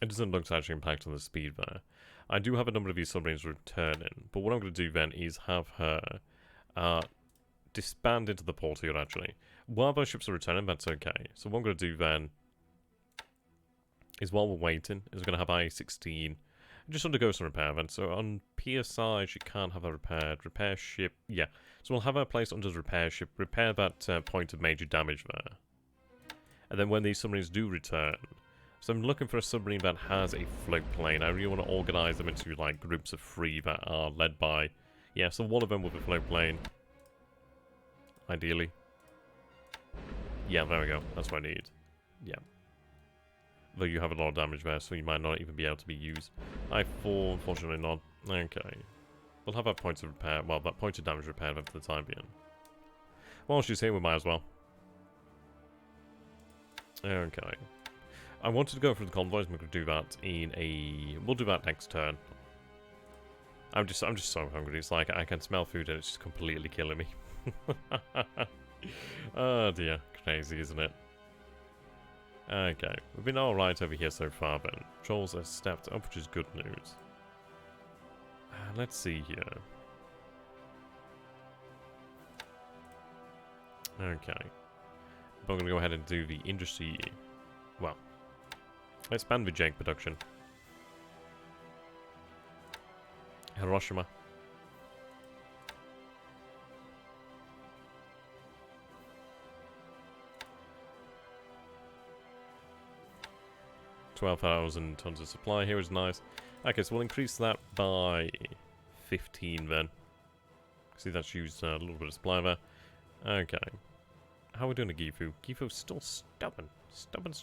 It doesn't look to actually impact on the speed there. I do have a number of these submarines returning, but what I'm going to do then is have her disband into the port here, actually. While those ships are returning, that's okay. So what I'm going to do then is, while we're waiting, is we're going to have I-16 just undergo some repair then. So on PSI, she can't have her repaired. Repair ship, yeah. So we'll have her placed under the repair ship, repair that point of major damage there. And then when these submarines do return, so I'm looking for a submarine that has a float plane. I really want to organize them into like groups of 3 that are led by... Yeah, so one of them will be float plane. Ideally. Yeah, there we go. That's what I need. Yeah. Though you have a lot of damage there, so you might not even be able to be used. I-4, unfortunately not. Okay. We'll have that point of repair. Well, that point of damage repaired for the time being. While she's here, we might as well. Okay. I wanted to go for the convoys. I'm going to do that in a... We'll do that next turn. I'm just so hungry. It's like I can smell food and it's just completely killing me. Oh dear, crazy, isn't it? Okay, we've been alright over here so far, but Trolls have stepped up, which is good news. Let's see here. Okay. But I'm going to go ahead and do the industry... Well, expand the Jake production. Hiroshima. $12,000 tons of supply here is nice. Okay, so we'll increase that by 15 then. See, that's used a little bit of supply there. Okay. How are we doing to Gifu? Gifu's still stubborn. Stubborn.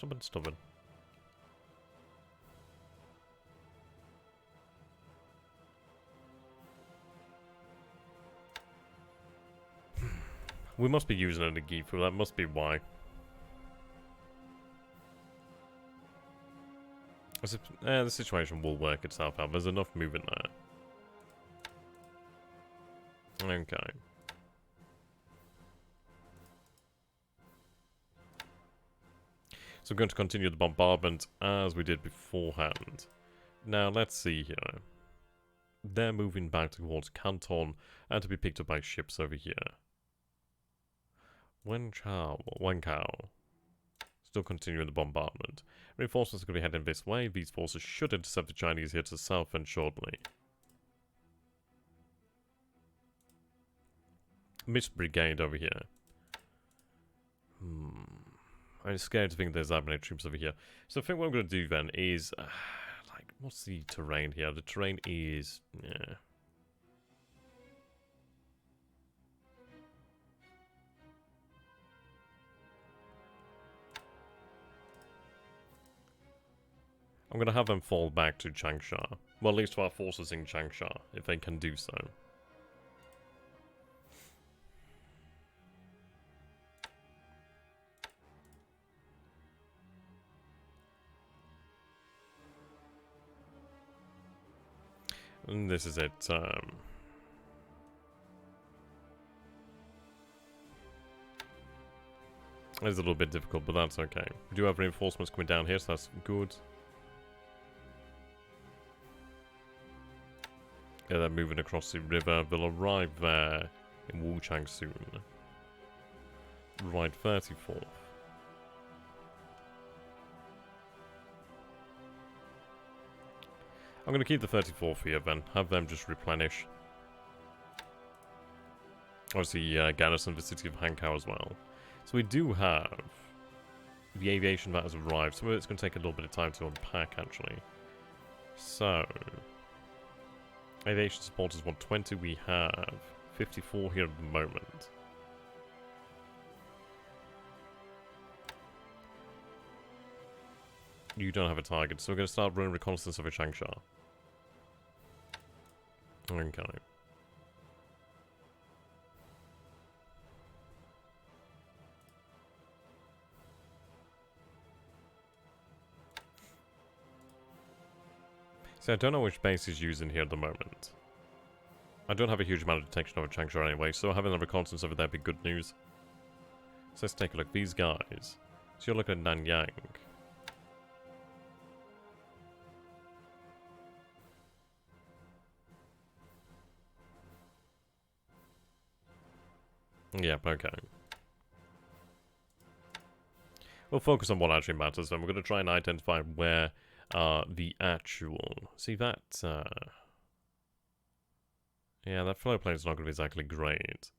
We must be using it at Gifu, that must be why. The situation will work itself out. There's enough movement there. Okay. So we're going to continue the bombardment as we did beforehand. Now, let's see here. They're moving back towards Canton and to be picked up by ships over here. Wenkao. Still continuing the bombardment. Reinforcements are going to be heading this way. These forces should intercept the Chinese here to the south and shortly. Missed Brigade over here. I'm scared to think there's that many troops over here. So I think what I'm going to do then is... like, what's the terrain here? The terrain is... yeah. I'm going to have them fall back to Changsha. Well, at least to our forces in Changsha, if they can do so. And this is it. It's a little bit difficult, but that's okay. We do have reinforcements coming down here, so that's good. Yeah, they're moving across the river. They'll arrive there in Wuchang soon. Right, 34th. I'm going to keep the 34th here then. Have them just replenish. Obviously, garrison the city of Hankow as well. So we do have the aviation that has arrived. So it's going to take a little bit of time to unpack, actually. So, aviation support is 120. We have 54 here at the moment. You don't have a target, so we're going to start running reconnaissance over Changsha. Okay. So I don't know which base he's using here at the moment. I don't have a huge amount of detection over Changsha anyway, so having a reconnaissance over there would be good news. So let's take a look. These guys. So you're looking at Nanyang. Yep, okay. We'll focus on what actually matters, then we're going to try and identify where the actual... See, that... Yeah, that flow plane is not going to be exactly great.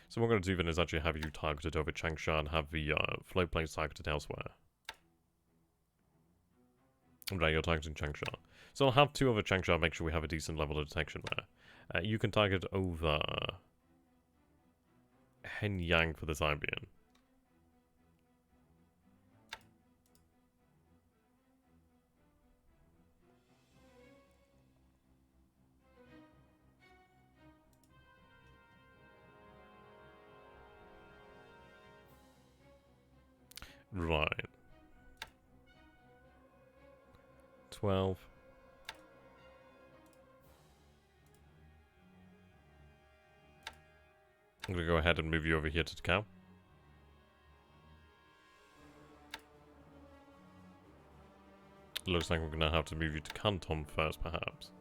So what we're going to do then is actually have you targeted over Changsha and have the flow planes targeted elsewhere. Right, you're targeting Changsha. So I'll have two over Changsha, make sure we have a decent level of detection there. You can target over Henyang for the time being. Right. 12. I'm going to go ahead and move you over here to the cow. Looks like we're going to have to move you to Canton first, perhaps.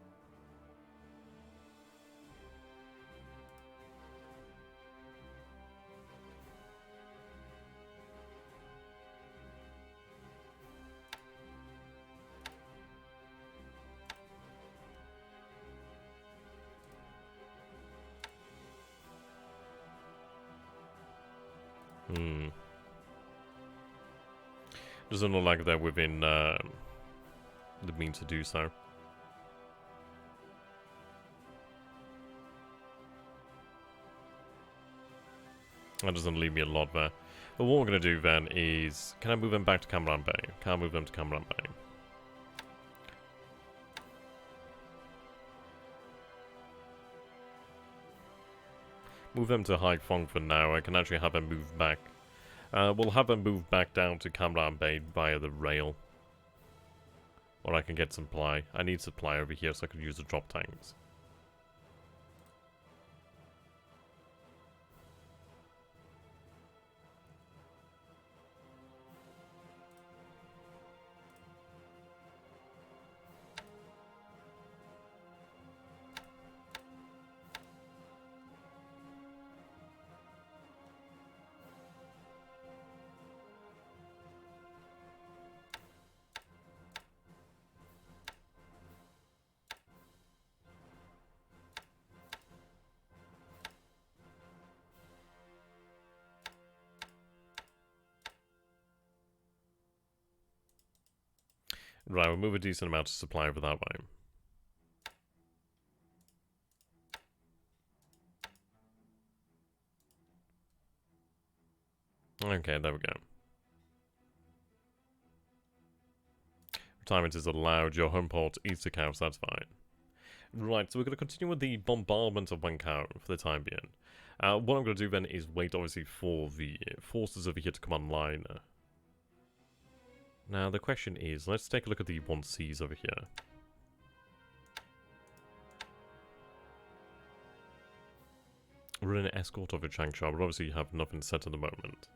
Doesn't look like they're within the means to do so. That doesn't leave me a lot there. But what we're going to do then is... Can I move them back to Camaran Bay? Can I move them to Camaran Bay? Move them to Haiphong for now. I can actually have them move back. We'll have them move back down to Camaran Bay via the rail. Or I can get supply. I need supply over here so I can use the drop tanks. Right, we'll move a decent amount of supply over that way. Okay, there we go. Retirement is allowed. Your home port is the cow, so that's fine. Right, so we're going to continue with the bombardment of Wankou for the time being. What I'm going to do then is wait, obviously, for the forces over here to come online. Now, the question is, let's take a look at the 1Cs over here. We're in an escort over Changsha, but obviously you have nothing set at the moment.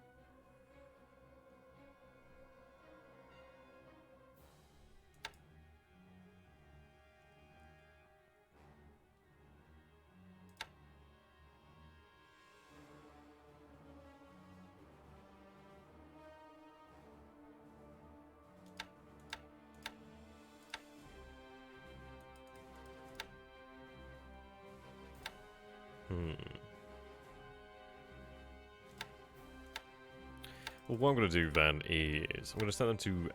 Well, what I'm going to do then is I'm going to send them to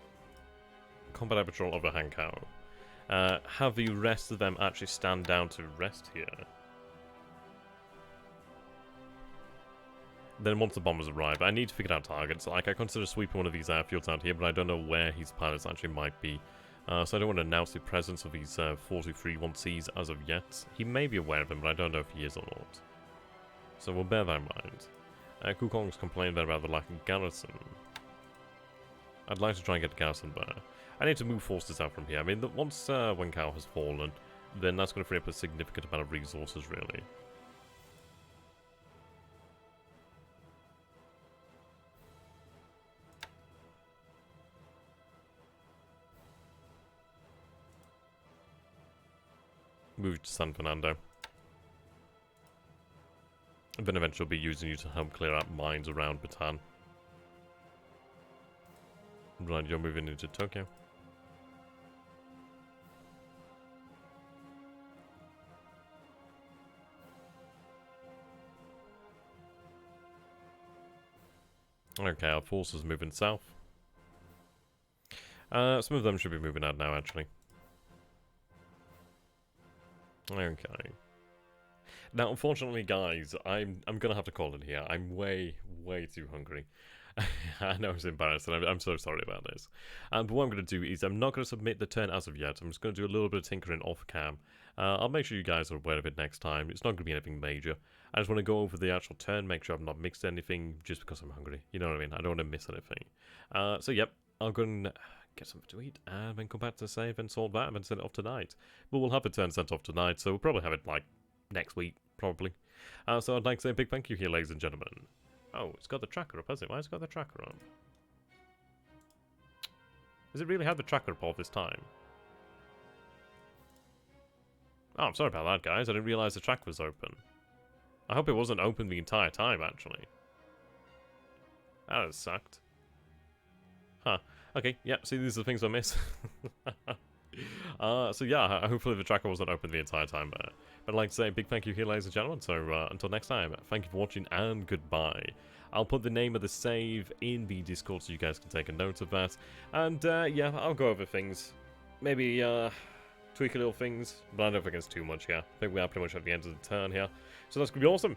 combat patrol over Hankow. Have the rest of them actually stand down to rest here. Then once the bombers arrive, I need to figure out targets. Like, I consider sweeping one of these airfields out here, but I don't know where his pilots actually might be. So I don't want to announce the presence of these 423-1Cs as of yet. He may be aware of them, but I don't know if he is or not. So we'll bear that in mind. Kukong's complained about the lack of garrison. I'd like to try and get a garrison there. I need to move forces out from here. I mean, once Wenkao has fallen, then that's going to free up a significant amount of resources, really. Move to San Fernando. And then eventually I'll be using you to help clear out mines around Bataan. Right, you're moving into Tokyo. Okay, our forces moving south. Some of them should be moving out now, actually. Okay. Now, unfortunately, guys, I'm gonna have to call it here. I'm way too hungry. I know it's embarrassing. I'm so sorry about this. But what I'm gonna do is I'm not gonna submit the turn as of yet. I'm just gonna do a little bit of tinkering off cam. I'll make sure you guys are aware of it next time. It's not gonna be anything major. I just want to go over the actual turn, make sure I've not mixed anything just because I'm hungry. You know what I mean? I don't want to miss anything. So yep, I'll go and get something to eat and then come back to save and sort that and send it off tonight. But we'll have the turn sent off tonight, so we'll probably have it like next week, probably. So I'd like to say a big thank you here, ladies and gentlemen. Oh, it's got the tracker up, has it? Why has it got the tracker up? Has it really had the tracker up all this time? Oh, I'm sorry about that, guys. I didn't realise the tracker was open. I hope it wasn't open the entire time, actually. That has sucked. Huh. Okay, yeah, see, these are the things I miss. So yeah, hopefully the tracker wasn't open the entire time there. But I'd like to say a big thank you here, ladies and gentlemen. So until next time, thank you for watching and goodbye. I'll put the name of the save in the Discord so you guys can take a note of that. And yeah, I'll go over things. Maybe tweak a little things, but I don't think it's too much here. I think we are pretty much at the end of the turn here. So that's going to be awesome.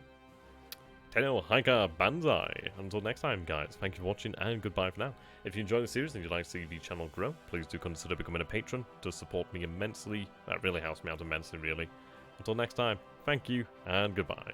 Tenno, Heika, Banzai. Until next time, guys, thank you for watching and goodbye for now. If you enjoyed the series and you'd like to see the channel grow, please do consider becoming a patron to support me immensely. That really helps me out immensely, really. Until next time, thank you and goodbye.